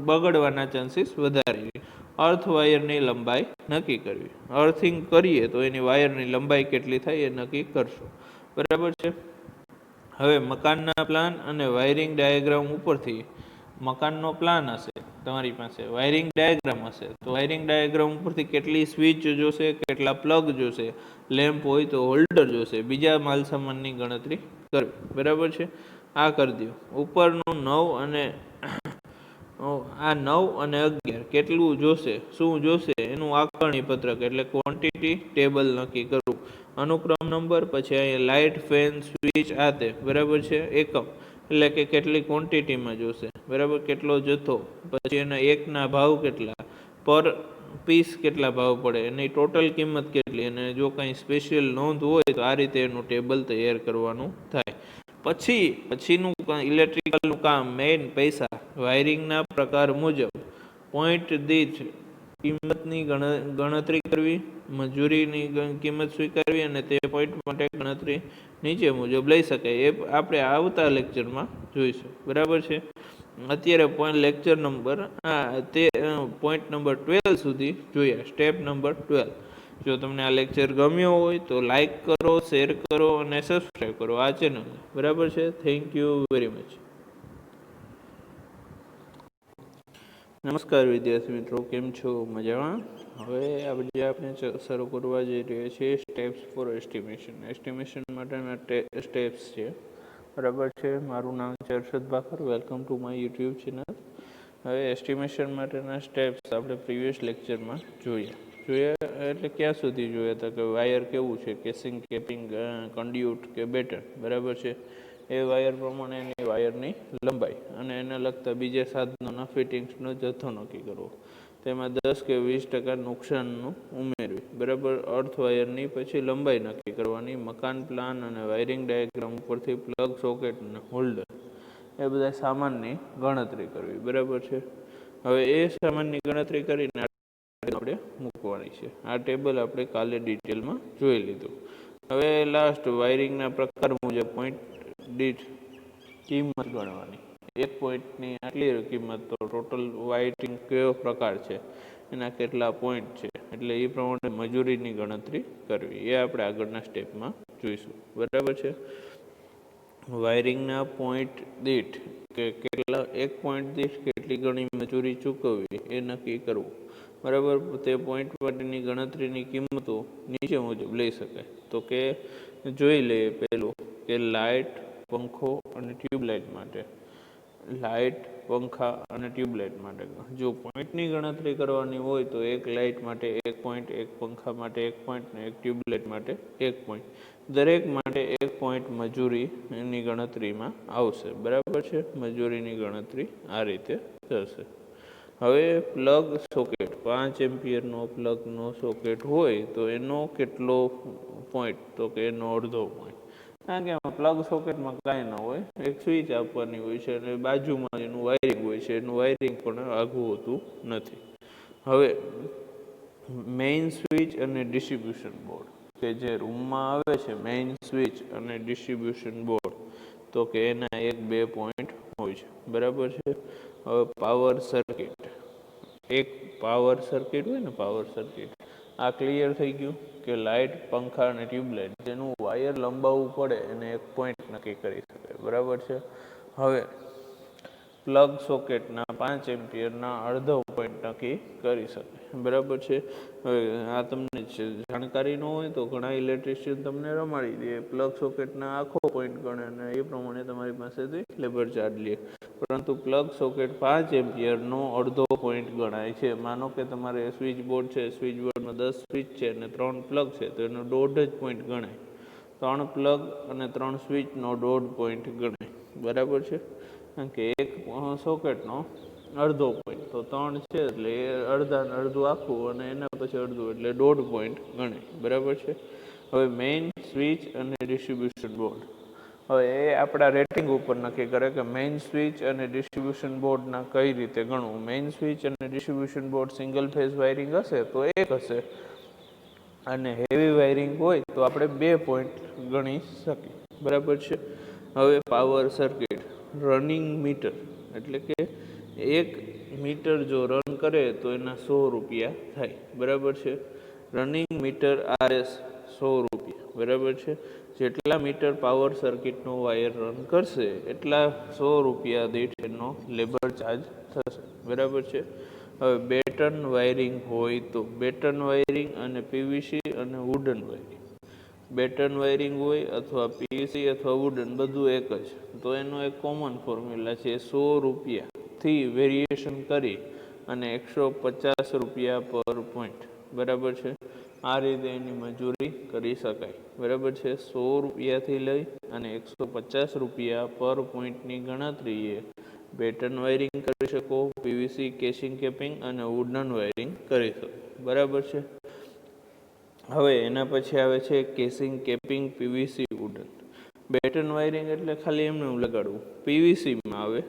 બગડવાના ચાન્સીસ વધારે છે. અર્થ વાયરની લંબાઈ નક્કી કરવી. અર્થિંગ કરીએ તો એની વાયરની લંબાઈ કેટલી થાય એ નક્કી કરશો, બરાબર છે. હવે મકાનના પ્લાન અને વાયરિંગ ડાયાગ્રામ ઉપરથી, મકાનનો પ્લાન હશે તમારી પાસે, વાયરિંગ ડાયાગ્રામ હશે, તો વાયરિંગ ડાયાગ્રામ ઉપરથી કેટલી સ્વિચ જોશે, કેટલા પ્લગ જોશે, લેમ્પ હોય તો હોલ્ડર જોશે, બીજા માલસામાનની ગણતરી કરવી, બરાબર છે. આ કરી દો. ઉપરનું 9 અને આ 9 અને 11 કેટલું જોશે, શું જોશે એનું આકારણી પત્રક એટલે ક્વોન્ટિટી ટેબલ નક્કી કરવું. અનુક્રમ નંબર, પછી અહીંયા લાઇટ, ફેન, સ્વિચ, આ તે, બરાબર છે. એકમ એટલે કે કેટલી ક્વોન્ટિટીમાં જોશે, બરાબર, કેટલો જથ્થો, પછી એના એકના ભાવ કેટલા, પર પીસ કેટલા ભાવ પડે, એની ટોટલ કિંમત કેટલી, અને જો કંઈ સ્પેશિયલ નોંધ હોય તો આ રીતે એનું ટેબલ તૈયાર કરવાનું થાય. પછીનું ઇલેક્ટ્રિકલનું કામ, મેઇન પૈસા, વાયરિંગના પ્રકાર મુજબ પોઈન્ટ દીઠ કિંમતની ગણતરી કરવી, મજૂરીની કિંમત સ્વીકારવી અને તે પોઈન્ટ માટે ગણતરી નીચે મુજબ લઈ શકાય. એ આપણે આવતા લેક્ચરમાં જોઈશું, બરાબર છે. અત્યારે લેક્ચર નંબર તે પોઈન્ટ નંબર 12 સુધી જોઈએ, સ્ટેપ નંબર 12. જો તમને આ લેક્ચર ગમ્યો હોય તો લાઈક કરો, શેર કરો અને સબસ્ક્રાઈબ કરો આ ચેનલ, બરાબર છે. Thank you very much. નમસ્કાર વિદ્યાર્થી મિત્રો, કેમ છો? મજામાં? હવે આપણે શરૂ કરવા જઈ રહ્યા છીએ સ્ટેપ્સ ફોર એસ્ટિમેશન. એસ્ટિમેશન માટેના સ્ટેપ્સ છે, બરાબર છે. મારું નામ છે Arshad Bhakar. Welcome to my YouTube channel. હવે એસ્ટિમેશન માટેના સ્ટેપ્સ આપણે પ્રીવિયસ લેક્ચરમાં જોઈએ એટલે ક્યાં સુધી જોઈએ તો કે વાયર કેવું છે, કેસિંગ, કેપિંગ, કન્ડ્યુટ કે બેટર, બરાબર છે. એ વાયર પ્રમાણે એની વાયરની લંબાઈ અને એને લગતા બીજા સાધનોના ફિટિંગ્સનો જથ્થો નક્કી કરવો. તેમાં 10 કે 20% નુકસાનનું ઉમેરવી, બરાબર. અર્થ વાયરની પછી લંબાઈ નક્કી કરવાની, મકાન પ્લાન અને વાયરિંગ ડાયાગ્રામ ઉપરથી પ્લગ, સોકેટ અને હોલ્ડર એ બધા સામાનની ગણતરી કરવી, બરાબર છે. હવે એ સામાનની ગણતરી કરીને આપણે મૂકવાની છે. આ ટેબલ આપણે કાલે ડિટેલમાં જોઈ લીધું. હવે લાસ્ટ વાયરિંગના પ્રકાર મુજબ પોઈન્ટ દીઠ કિંમત ગણવાની. એક પોઈન્ટની આટલી કિંમત, તો ટોટલ વાયરિંગ કયો પ્રકાર છે, એના કેટલા પોઈન્ટ છે, એટલે એ પ્રમાણે મજૂરીની ગણતરી કરવી. એ આપણે આગળના સ્ટેપમાં જોઈશું, બરાબર છે. વાયરિંગના પોઈન્ટ દીઠ કે કેટલા, એક પોઈન્ટ દીઠ કેટલી ગણી મજૂરી ચૂકવવી એ નક્કી કરવું, બરાબર. તે પોઈન્ટ માટેની ગણતરીની કિંમતો નીચે મુજબ લઈ શકાય. તો કે જોઈ લઈએ પહેલું કે લાઇટ, પંખો અને ટ્યુબલાઇટ માટે. લાઇટ, પંખા અને ટ્યુબલાઇટ માટે જો પોઈન્ટની ગણતરી કરવાની હોય તો એક લાઇટ માટે 1 પોઈન્ટ, એક પંખા માટે 1 પોઈન્ટ અને એક ટ્યુબલાઇટ માટે 1 પોઈન્ટ. દરેક માટે 1 પોઈન્ટ મજૂરી એની ગણતરીમાં આવશે, બરાબર છે. મજૂરીની ગણતરી આ રીતે થશે. હવે પ્લગ સોકેટ, 5 એમ્પિયરનો પ્લગનો સોકેટ હોય તો એનો કેટલો પોઈન્ટ, તો કે એનો અડધો પોઈન્ટ. કારણ કે એમાં પ્લગ સોકેટમાં કાંઈ ન હોય, એક સ્વિચ આપવાની હોય છે અને બાજુમાં એનું વાયરિંગ હોય છે. એનું વાયરિંગ પણ આઘું હોતું નથી. હવે મેઇન સ્વિચ અને ડિસ્ટ્રીબ્યુશન બોર્ડ, કે જે રૂમમાં આવે છે, મેઇન સ્વિચ અને ડિસ્ટ્રીબ્યુશન બોર્ડ, તો કે એના 1-2 પોઈન્ટ હોય છે, બરાબર છે. હવે પાવર સર્કિટ, એક પાવર સર્કિટ હોય ને, પાવર સર્કિટ, આ ક્લિયર થઈ ગયું કે લાઇટ, પંખા અને ટ્યુબલાઇટ જેનું વાયર લંબાવવું પડે એને 1 પોઈન્ટ નક્કી કરી શકાય, બરાબર છે. હવે પ્લગ સોકેટના 5 એમ્પિયરના અડધો પોઈન્ટ નક્કી કરી શકાય, બરાબર છે. હવે આ તમને જાણકારી ન હોય તો ઘણા ઇલેક્ટ્રિશિયન તમને રમાડી દે, પ્લગ સોકેટના આખો પોઈન્ટ ગણે અને એ પ્રમાણે તમારી પાસેથી લેબર ચાર્જ લે. પરંતુ પ્લગ સોકેટ 5 એમ્પિયરનો અડધો પોઈન્ટ ગણાય છે. માનો કે તમારે સ્વિચ બોર્ડ છે, સ્વિચ બોર્ડમાં 10 સ્વિચ છે અને 3 પ્લગ છે, તો એનો 1.5 જ પોઈન્ટ ગણાય. 3 પ્લગ અને 3 સ્વિચનો 1.5 પોઈન્ટ ગણાય, બરાબર છે. કારણ કે એક સોકેટનો અડધો પોઈન્ટ, તો 3 છે એટલે એ અડધાને અડધું આખું અને એના પછી અડધું એટલે 1.5 પોઈન્ટ ગણાય, બરાબર છે. હવે મેઇન સ્વિચ અને ડિસ્ટ્રીબ્યુશન બોર્ડ, હવે એ આપણા રેટિંગ ઉપર નક્કી કરે કે મેઇન સ્વિચ અને ડિસ્ટ્રીબ્યુશન બોર્ડના કઈ રીતે ગણવું. મેઇન સ્વિચ અને distribution board single phase wiring હશે તો 1 હશે, અને હેવી વાયરિંગ હોય તો આપણે 2 પોઈન્ટ ગણી શકીએ, બરાબર છે. હવે પાવર સર્કિટ, રનિંગ મીટર, એટલે કે 1 મીટર જો રન કરે તો એના 100 રૂપિયા થાય, બરાબર છે. રનિંગ મીટર RS 100 રૂપિયા, બરાબર છે. જેટલા મીટર પાવર સર્કિટનો વાયર રન કરશે એટલા 100 રૂપિયા દીઠ એનો લેબર ચાર્જ થશે, બરાબર છે. હવે બેટન વાયરિંગ હોય તો બેટન વાયરિંગ અને પીવીસી અને વુડન વાયરિંગ. બેટન વાયરિંગ હોય અથવા પીવીસી અથવા વુડન, બધું એક જ, તો એનો એક કોમન ફોર્મ્યુલા છે 100 રૂપિયાથી વેરિએશન કરી અને 150 રૂપિયા પર પોઈન્ટ, બરાબર છે. આ રીતે એની મજૂરી કરી શકાય, બરાબર છે. 100 રૂપિયાથી લઈ અને 150 રૂપિયા પર પોઈન્ટની ગણતરીએ બેટન વાયરિંગ કરી શકો, પીવીસી કેસિંગ કેપિંગ અને વુડન વાયરિંગ કરી શકો, બરાબર છે. હવે એના પછી આવે છે casing, capping, PVC, wooden. Batten wiring એટલે ખાલી એમને લગાડવું. પીવીસીમાં આવે,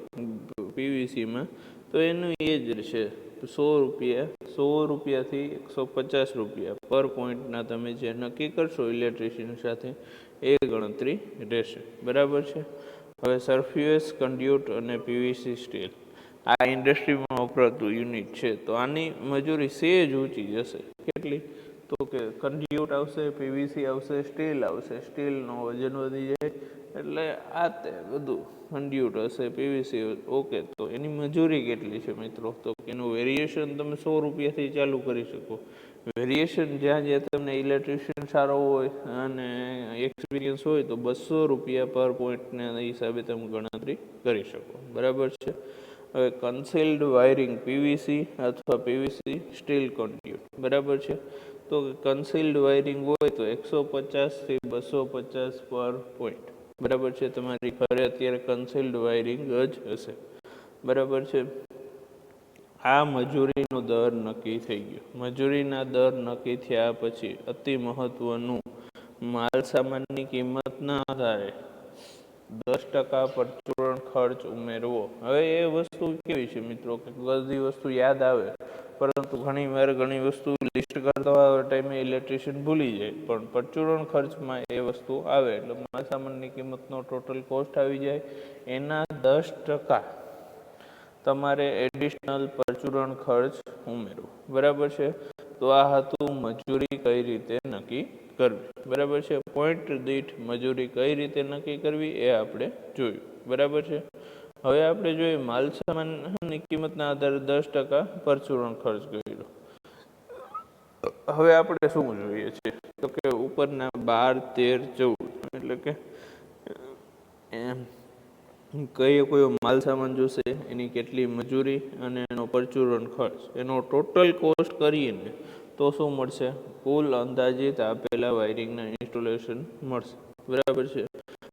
પીવીસીમાં તો એનું એ જ છે 100 રૂપિયાથી 150 રૂપિયા પર પોઈન્ટના તમે જે નક્કી કરશો ઇલેક્ટ્રિશિયન સાથે એ ગણતરી રહેશે, બરાબર છે. હવે સરફેસ, કન્ડ્યુટ અને પીવીસી સ્ટીલ, આ ઇન્ડસ્ટ્રીમાં વપરાતું યુનિટ છે, તો આની મજૂરી સેજ ઊંચી જશે. કેટલી? તો કે કન્ડ્યુટ આવશે, પીવીસી આવશે, સ્ટીલ આવશે. સ્ટીલનો વજન વધી જાય એટલે આ તે બધું કન્ડ્યુટ હશે, પીવીસી, ઓકે. તો એની મજૂરી કેટલી છે મિત્રો? તો એનું વેરિએશન તમે 100 રૂપિયાથી ચાલુ કરી શકો. વેરિએશન જ્યાં જ્યાં તમને ઇલેક્ટ્રિશિયન સારો હોય અને એક્સપિરિયન્સ હોય તો 200 રૂપિયા પર પોઈન્ટના હિસાબે તમે ગણતરી કરી શકો, બરાબર છે. હવે કન્સીલ્ડ વાયરિંગ પીવીસી અથવા પીવીસી સ્ટીલ કોન્ડ્યુટ, બરાબર છે. તો કન્સીલ્ડ વાયરિંગ હોય તો 150 થી 250 પર પોઈન્ટ, બરાબર છે. તમારી ઘરે અત્યારે કન્સીલ્ડ વાયરિંગ જ હશે, બરાબર છે. આ મજૂરીનો દર નક્કી થઈ ગયો. મજૂરીના દર નક્કી થયા પછી અતિ મહત્વનું, માલ સામાનની કિંમતના આધારે 10% પરચુરણ ખર્ચ ઉમેરવો. હવે એ વસ્તુ કેવી છે મિત્રો કે બધી વસ્તુ યાદ આવે, પરંતુ ઘણી વાર ઘણી વસ્તુ લિસ્ટ કરતા ટાઈમે ઇલેક્ટ્રિશિયન ભૂલી જાય, પણ પરચુરણ ખર્ચમાં એ વસ્તુ આવે એટલે માલ સામાનની કિંમતનો ટોટલ કોસ્ટ આવી જાય, એના 10% તમારે એડિશનલ પરચુરણ ખર્ચ ઉમેરવો, બરાબર છે. તો આ હતું મજૂરી કઈ રીતે નક્કી કરવી, બરાબર છે. પોઈન્ટ દીઠ મજૂરી કઈ રીતે નક્કી કરવી એ આપણે જોયું, બરાબર છે. હવે આપણે જોઈએ માલ સામાનની કિંમતના આધારે 10% પરચુરણ ખર્ચ કર્યો. હવે આપણે શું જોઈએ છે તો કે ઉપરના 12, 13, 14 એટલે કે કયો માલ સામાન જોશે, એની કેટલી મજૂરી અને એનો પરચુરણ ખર્ચ, એનો ટોટલ કોસ્ટ કરીને તો શું મળશે? કુલ અંદાજિત આપેલા વાયરિંગના ઇન્સ્ટોલેશન મળશે, બરાબર છે.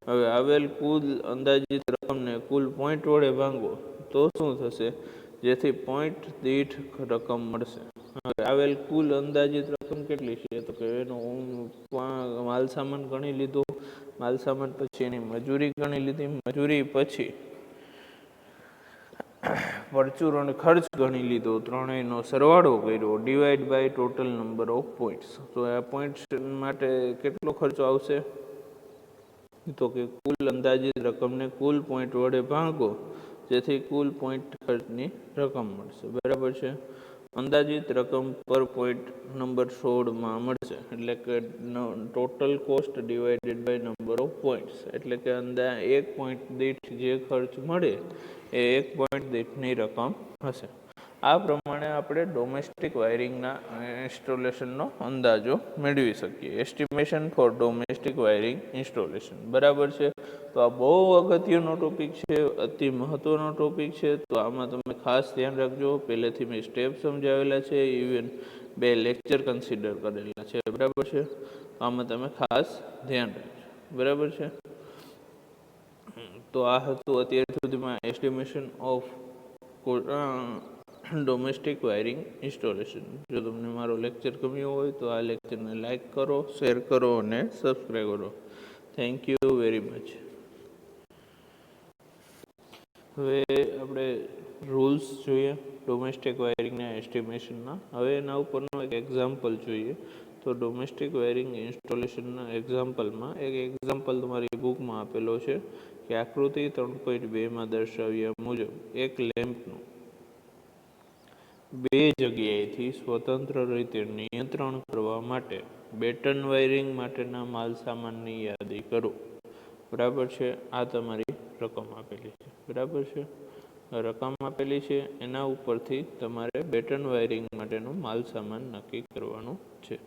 હવે આવેલ કુલ અંદાજિત રકમને કુલ પોઈન્ટ વડે ભાંગો તો શું થશે? જેથી પોઈન્ટ દીઠ રકમ મળશે. હવે આવેલ કુલ અંદાજિત રકમ કેટલી છે તો કે એનો માલ સામાન ગણી લીધો, માલ સામાન પછી એની મજૂરી ગણી લીધી, મજૂરી પછી પરચુરણ ખર્ચ ગણી લીધો, ત્રણેયનો સરવાળો કર્યો, divide by total number of points. તો આ પોઈન્ટ્સ માટે કેટલો ખર્ચો આવશે તો કે કુલ અંદાજિત રકમને કુલ પોઈન્ટ વડે ભાંગો જેથી કુલ પોઈન્ટ ખર્ચની રકમ મળશે, બરાબર છે. અંદાજિત રકમ પર પોઈન્ટ નંબર 16માં મળશે, એટલે કે total cost divided by number of points, એટલે કે એક પોઈન્ટ દીઠ જે ખર્ચ મળે એ એક પોઈન્ટ દીઠની રકમ હશે. આ પ્રમાણે આપણે ડોમેસ્ટિક વાયરિંગના ઇન્સ્ટોલેશનનો અંદાજો મેળવી શકીએ. Estimation for domestic wiring installation, બરાબર છે. તો આ બહુ અગત્યનો ટોપિક છે, અતિ મહત્વનો ટોપિક છે. તો આમાં તમે ખાસ ધ્યાન રાખજો. પહેલેથી મેં સ્ટેપ સમજાવેલા છે, ઇવન 2 લેક્ચર કન્સિડર કરેલા છે, બરાબર છે. આમાં તમે ખાસ ધ્યાન રાખજો, બરાબર છે. તો આ હતું અત્યાર સુધીમાં estimation of domestic wiring installation. જો તમને મારો લેક્ચર ગમ્યો હોય તો આ લેક્ચરને લાઈક કરો, શેર કરો અને સબસ્ક્રાઈબ કરો. Thank you very much. હવે આપણે રૂલ્સ જોઈએ ડોમેસ્ટિક વાયરિંગના એસ્ટિમેશનના. હવે એના ઉપરનું એક એક્ઝામ્પલ જોઈએ. તો ડોમેસ્ટિક વાયરિંગ ઇન્સ્ટોલેશનના એક્ઝામ્પલમાં એક એક્ઝામ્પલ તમારી બુકમાં આપેલો છે કે આકૃતિ 3.2માં દર્શાવ્યા મુજબ એક લેમ્પનું 2 જગ્યાએથી સ્વતંત્ર રીતે નિયંત્રણ કરવા માટે બેટન વાયરિંગ માટેના માલ સામાનની યાદી કરો, બરાબર છે. આ તમારી રકમ આપેલી છે, બરાબર છે. રકમ આપેલી છે, એના ઉપરથી તમારે બેટન વાયરિંગ માટેનું માલ સામાન નક્કી કરવાનું છે,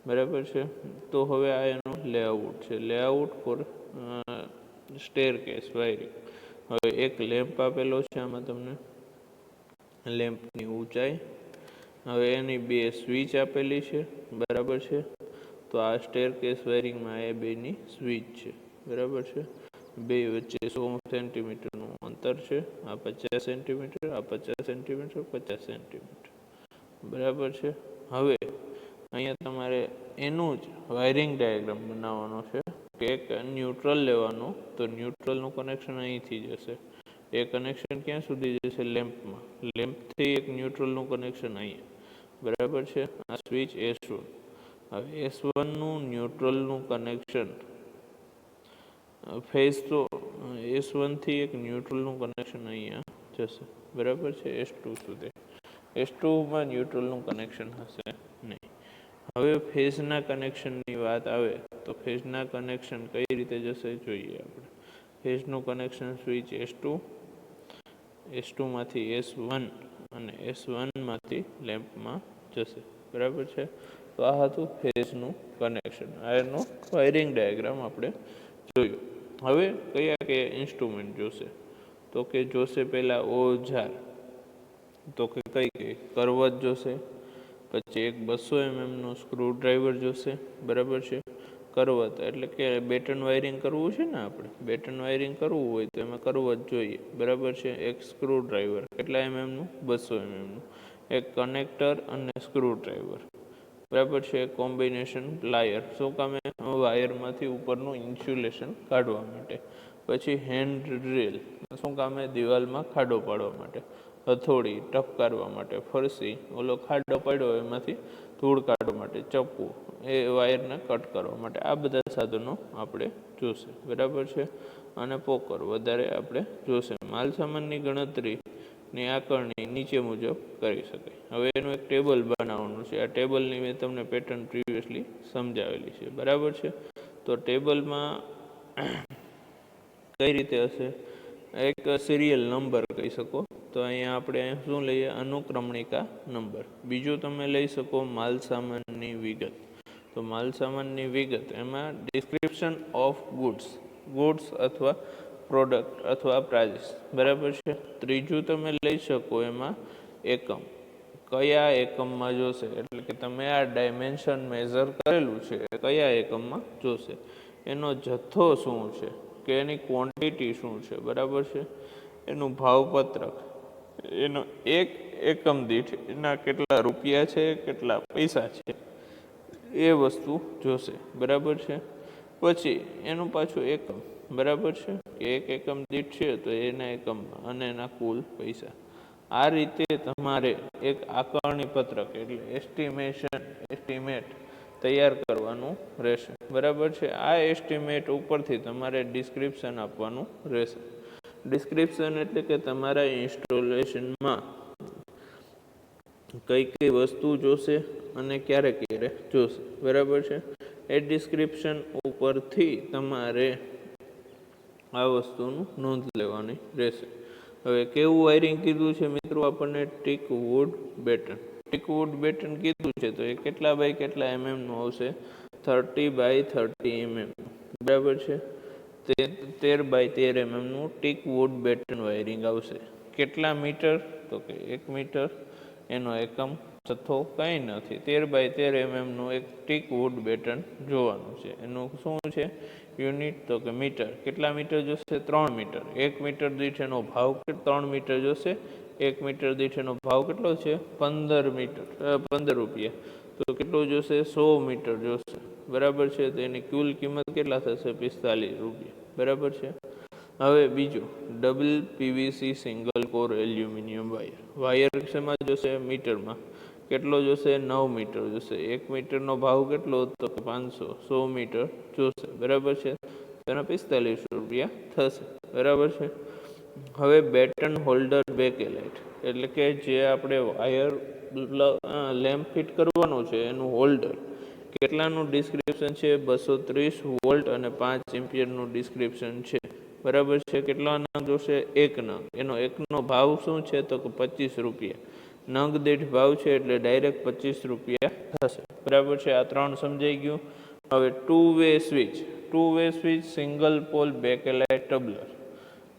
બરાબર છે. તો હવે આ એનું લેઆઉટ છે, લેઆઉટ ફોર સ્ટેરકેસ વાયરિંગ. હવે એક લેમ્પ આપેલો છે આમાં તમને, લેમ્પની ઊંચાઈ. હવે એની 2 સ્વિચ આપેલી છે, બરાબર છે. તો આ સ્ટેરકેસ વાયરિંગમાં એ 2ની સ્વિચ છે, બરાબર છે. 2 વચ્ચે 100 સેન્ટીમીટરનું અંતર છે. આ 50 સેન્ટીમીટર, આ 50 સેન્ટીમીટર, 50 સેન્ટીમીટર, બરાબર છે. હવે અહીંયા તમારે એનું જ વાયરિંગ ડાયાગ્રામ બનાવવાનો છે કે એક ન્યુટ્રલ લેવાનું. તો ન્યુટ્રલનું કનેક્શન અહીંથી જશે. એ કનેક્શન ક્યાં સુધી જશે? લેમ્પમાં. લેમ્પથી એક ન્યુટ્રલનું કનેક્શન અહીંયા, બરાબર છે. આ સ્વિચ S1. હવે S1નું ન્યુટ્રલનું કનેક્શન ફેઝ તો S1થી એક ન્યુટ્રલનું કનેક્શન અહીંયા જશે, બરાબર છે, S2 સુધી. S2માં ન્યુટ્રલનું કનેક્શન હશે નહીં. હવે ફેઝના કનેક્શનની વાત આવે તો ફેઝના કનેક્શન કઈ રીતે જશે જોઈએ આપણે. ફેઝનું કનેક્શન સ્વિચ S2, S2માંથી S1 અને S1માંથી લેમ્પમાં જશે, બરાબર છે. તો આ હતું ફેઝનું કનેક્શન. આ એનો વાયરિંગ ડાયાગ્રામ આપણે જોયું. હવે કયા ઇન્સ્ટ્રુમેન્ટ જોશે તો કે જોશે પહેલાં ઓજાર, તો કે કઈ કરવત જોશે, પછી એક 200 mm નું સ્ક્રૂ ડ્રાઈવર જોશે, બરાબર છે. કરવત એટલે કે બેટન વાયરિંગ કરવું છે ને, આપણે બેટન વાયરિંગ કરવું હોય તો એમાં કરવત જોઈએ, બરાબર છે. એક સ્ક્રૂ ડ્રાઈવર કેટલા નું, 200 mm નું. એક કનેક્ટર અને સ્ક્રૂ ડ્રાઈવર, બરાબર છે. કોમ્બિનેશન પ્લાયર, શું કામે, વાયરમાંથી ઉપરનું ઇન્સ્યુલેશન કાઢવા માટે. પછી હેન્ડ ડ્રિલ, શું કામે, દિવાલમાં ખાડો પાડવા માટે. હથોડી ટપકારવા માટે. ફરસી, ઓલો ખાડો પાડ્યો એમાંથી ધૂળ કાઢવા માટે. ચપ્પુ એ વાયરને કટ કરવા માટે. આ બધા સાધનો આપણે જોશે, બરાબર છે. અને પોકર વધારે આપણે જોશે. માલ સામાનની ગણતરીની આકારણી નીચે મુજબ કરી શકાય. હવે એનું એક ટેબલ બનાવવાનું છે. આ ટેબલની મેં તમને પેટર્ન પ્રિવિયસલી સમજાવેલી છે, બરાબર છે. તો ટેબલમાં કઈ રીતે હશે, એક સિરિયલ નંબર કહી શકો, તો અહીંયા આપણે શું લઈએ, અનુક્રમણિકા નંબર. બીજું તમે લઈ શકો માલ સામાનની વિગત. તો માલ સામાનની વિગત એમાં ડિસ્ક્રિપ્શન ઓફ ગુડ્સ અથવા પ્રોડક્ટ અથવા પ્રાઇસ, બરાબર છે. ત્રીજું તમે લઈ શકો એમાં એકમ, કયા એકમમાં જોશે, એટલે કે તમે આ ડાયમેન્શન મેઝર કરેલું છે એ કયા એકમમાં જોશે. એનો જથ્થો શું છે, કે એની ક્વોન્ટિટી શું છે, બરાબર છે. એનું ભાવપત્રક, એનો એક એકમ દીઠ એના કેટલા રૂપિયા છે, કેટલા પૈસા છે, એ વસ્તુ જોશે, બરાબર છે. પછી એનું પાછું એકમ, બરાબર છે, કે એક એકમ દીઠ છે તો એના એકમમાં અને એના કુલ પૈસા. આ રીતે તમારે એક આકારણી પત્રક એટલે એસ્ટિમેટ તૈયાર કરવાનું રહેશે, બરાબર છે. આ એસ્ટિમેટ ઉપરથી તમારે ડિસ્ક્રિપ્શન આપવાનું રહેશે. ડિસ્ક્રિપ્શન એટલે કે તમારા ઇન્સ્ટોલેશનમાં કઈ કઈ વસ્તુ જોશે અને ક્યારે ક્યારે જોશે, બરાબર છે. એ ડિસ્ક્રિપ્શન ઉપરથી તમારે આ વસ્તુનું નોંધ લેવાની રહેશે. હવે કેવું વાયરિંગ કીધું છે મિત્રો, આપણને ટીક વુડ બેટન કીધું છે, તો એ કેટલા બાય કેટલા નું આવશે, 30 બાય 30 બરાબર છે. 13 બાય 13 નું ટીક વુડ બેટન વાયરિંગ આવશે. કેટલા મીટર, તો કે 1 મીટર. એનો એકમ જથ્થો કંઈ નથી, 13 બાય 13 નું એક ટીક વુડ બેટન જોવાનું છે. એનું શું છે યુનિટ, તો કે મીટર. કેટલા મીટર જોશે, 3 મીટર. 1 મીટર દીઠ એનો ભાવ 3 મીટર જોશે. 1 મીટર દીઠ એનો ભાવ કેટલો છે, 15 રૂપિયા. તો કેટલું જોશે, 100 મીટર જોશે, બરાબર છે. તો એની કુલ કિંમત કેટલા થશે, 45 રૂપિયા, બરાબર છે. હવે બીજું, double PVC single core aluminium wire શેમાં જોશે, મીટરમાં. કેટલો જોશે, 9 મીટર જોશે. 1 મીટરનો ભાવ કેટલો, તો 500. 100 મીટર જોશે, બરાબર છે. તેના 45 રૂપિયા થશે, બરાબર છે. હવે બેટન હોલ્ડર બેકેલાઇટ એટલે કે જે આપણે વાયર લેમ્પ ફિટ કરવાનો છે એનું હોલ્ડર, કેટલાનું ડિસ્ક્રિપ્શન છે, 230 વોલ્ટ અને 5 એમ્પિયરનું ડિસ્ક્રિપ્શન છે, બરાબર છે. કેટલા નંગ જોશે, 1 નંગ. એનો એકનો ભાવ શું છે, તો કે 25 રૂપિયા. નંગ દીઠ ભાવ છે એટલે ડાયરેક્ટ 25 રૂપિયા થશે, બરાબર છે. આ 3 સમજાઈ ગયું. હવે two way switch single pole bakelite tumbler,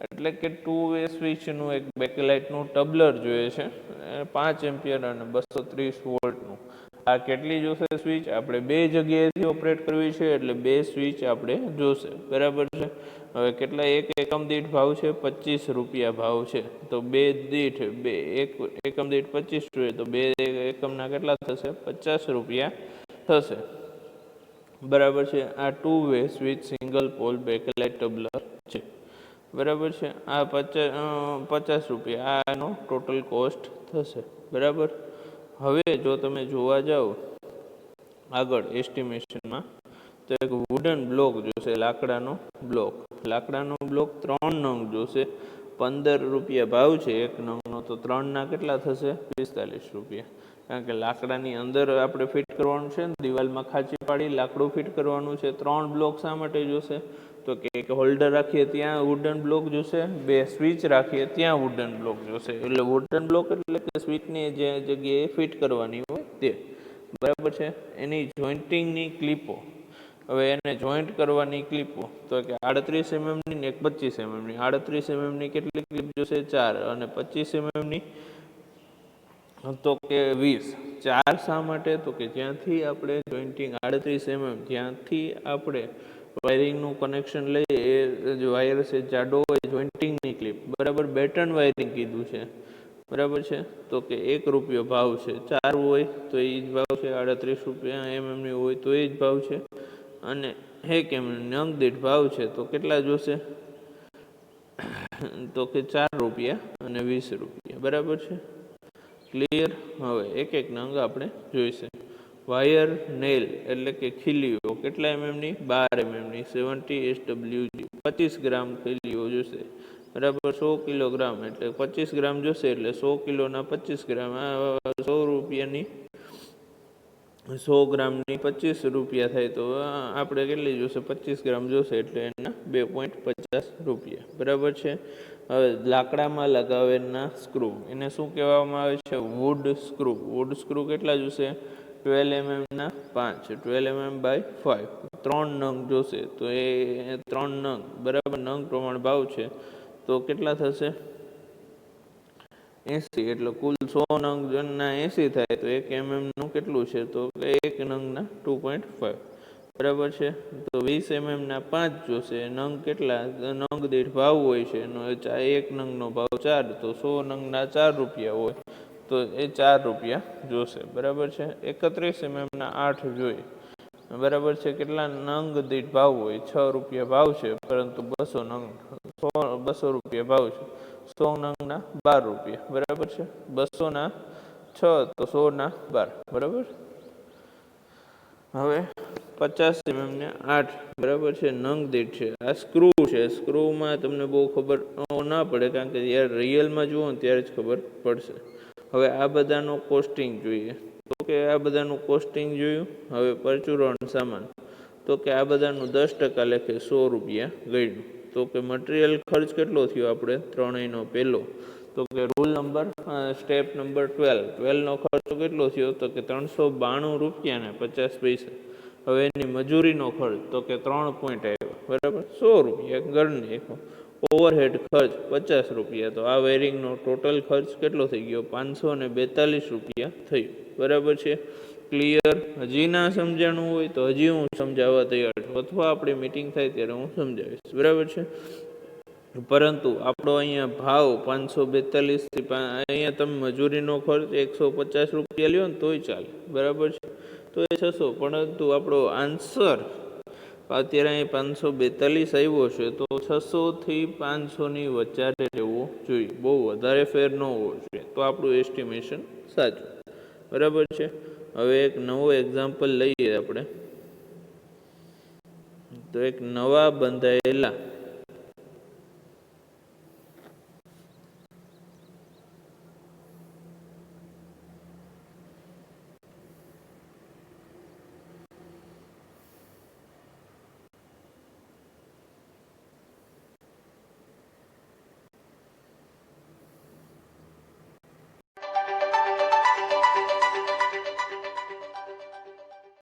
એટલે કે ટુ વે સ્વિચનું એક બેકેલાઇટનું ટબલર જોઈએ છે, 5 એમ્પિયર અને 230 વોલ્ટનું. આ કેટલી જોશે સ્વિચ, આપણે 2 જગ્યાએથી ઓપરેટ કરવી છે એટલે 2 સ્વિચ આપણે જોશે, બરાબર છે. હવે કેટલા, એક એકમ દીઠ ભાવ છે 25 રૂપિયા ભાવ છે, તો 1 એકમ દીઠ 25 જોઈએ તો 2 એકમના કેટલા થશે, 50 રૂપિયા થશે, બરાબર છે. આ two way switch single pole bakelite tumbler છે, બરાબર છે. આ 50 રૂપિયા આ એનો ટોટલ કોસ્ટ થશે, બરાબર. હવે જો તમે જોવા જાઓ આગળ એસ્ટિમેશનમાં, તો એક વુડન બ્લોક જોશે, લાકડાનો બ્લોક 3 નંગ જોશે. 15 રૂપિયા ભાવ છે એક નંગનો, તો 3ના કેટલા થશે, 45 રૂપિયા. કારણ કે લાકડાની અંદર આપણે ફિટ કરવાનું છે ને, દિવાલમાં ખાંચી પાડી લાકડું ફિટ કરવાનું છે. 3 બ્લોક શા માટે જોશે, તો કે એક હોલ્ડર રાખીએ ત્યાં વુડન બ્લોક જોશે, 2 સ્વિચ રાખીએ ત્યાં વુડન બ્લોક જોશે. એટલે વુડન બ્લોક એટલે કે સ્વિચની જે જગ્યાએ ફિટ કરવાની હોય તે, બરાબર છે. એની જોઈન્ટિંગની ક્લિપો હવે એને જોઈન્ટ કરવાની ક્લિપો તો કે 38 mm ને એક 25 mm. 38 mm કેટલી ક્લિપ જોશે? 4. અને 25 mm તો કે 20. 4 શા માટે? તો કે જ્યાંથી આપણે જોઈન્ટિંગ 38 mm જ્યાંથી આપણે વાયરિંગનું કનેક્શન લઈએ એ જે વાયર છે જાડો હોય જોઈન્ટિંગની ક્લિપ, બરાબર, બેટન વાયરિંગ કીધું છે, બરાબર છે. તો કે ₹1 ભાવ છે. 4 હોય તો એ જ ભાવ છે, 38 mm હોય તો એ જ ભાવ છે, અને 1 mm નંગ દીઠ ભાવ છે તો કેટલા જોશે? તો કે ₹4 અને ₹20, બરાબર છે. ક્લિયર? હવે એક એક નંગ આપણે જોઈશે. વાયર નેલ એટલે કે ખીલીઓ કેટલા mmની? 12 mmની. 70 SWG 25 ગ્રામ ખીલીઓ જોશે, બરાબર. 100 કિલોગ્રામ એટલે 25 ગ્રામ જોશે, એટલે 100 કિલોના 25 ગ્રામ, ₹100ની 100 ગ્રામની ₹25 થાય તો આપણે કેટલી જોશે? 25 ગ્રામ જોશે એટલે એના ₹2.50, બરાબર છે. હવે લાકડામાં લગાવેલા સ્ક્રૂ એને શું કહેવામાં આવે છે? Wood screw. વુડ સ્ક્રૂ કેટલા જોશે? 12 mm ના 5, 12 mm બાય 5, 3 નંગ જોશે. તો એ 3 નંગ, બરાબર, નંગ પ્રમાણે ભાવ છે તો કેટલા થશે? 80. એટલે કુલ 100 નંગના 80 થાય તો 1 mm નું કેટલું છે? તો 1 નંગના 2.5, બરાબર છે. તો 20 mm ના 5 જોશે. નંગ કેટલા? નંગ દીઠ ભાવ હોય છે એનો 1 નંગનો ભાવ 4, તો 100 નંગના ₹4 હોય તો એ ₹4 જોશે, બરાબર છે. 31 mm ના 8 જોઈએ, બરાબર છે. કેટલા નંગ દીઠ ભાવ હોય? ₹6 ભાવ છે, પરંતુ 200 નંગ ₹200 ભાવ છે. 100 નંગના ₹12, બરાબર છે. 200 ના 6 તો 100 ના 12, બરાબર. હવે 50 mm ને 8, બરાબર છે, નંગ દીઠ છે. આ સ્ક્રૂ છે. સ્ક્રૂમાં તમને બહુ ખબર ના પડે, કારણ કે જ્યારે રિયલમાં જુઓ ને ત્યારે જ ખબર પડશે. હવે આ બધાનો કોસ્ટિંગ જોઈએ તો કે આ બધાનું કોસ્ટિંગ જોયું. હવે પરચુરણ સામાન તો કે આ બધાનું 10% લેખે ₹100 ગયું. તો કે મટીરિયલ ખર્ચ કેટલો થયો આપણે ત્રણેયનો? પહેલો તો કે રૂલ નંબર સ્ટેપ નંબર 12નો ખર્ચો કેટલો થયો? તો કે ₹392 ને 50 પૈસા. હવે એની મજૂરીનો ખર્ચ તો કે 3 પોઈન્ટ આવ્યો, બરાબર, ₹100 ગણને. ઓવરહેડ ખર્ચ ₹50. તો આ વાયરિંગનો ટોટલ ખર્ચ કેટલો થઈ ગયો? ₹542 થયો, બરાબર છે. ક્લિયર? હજી ના સમજાણું હોય તો હજી હું સમજાવવા તૈયાર છું, અથવા આપણી મિટિંગ થાય ત્યારે હું સમજાવીશ, બરાબર છે. પરંતુ આપણો અહીંયા ભાવ 542 અહીંયા તમે મજૂરીનો ખર્ચ ₹150 લ્યો ને તોય ચાલે, બરાબર છે, તો એ 600. પરંતુ આપણો આન્સર અત્યારે અહીં 542 આવ્યો છે, તો 600 થી 500ની વચ્ચે રહેવો જોઈએ, બહુ વધારે ફેર ન હોવો જોઈએ, તો આપણું એસ્ટિમેશન સાચું, બરાબર છે. હવે એક નવો એક્ઝામ્પલ લઈએ આપણે. તો એક નવા બંધાયેલા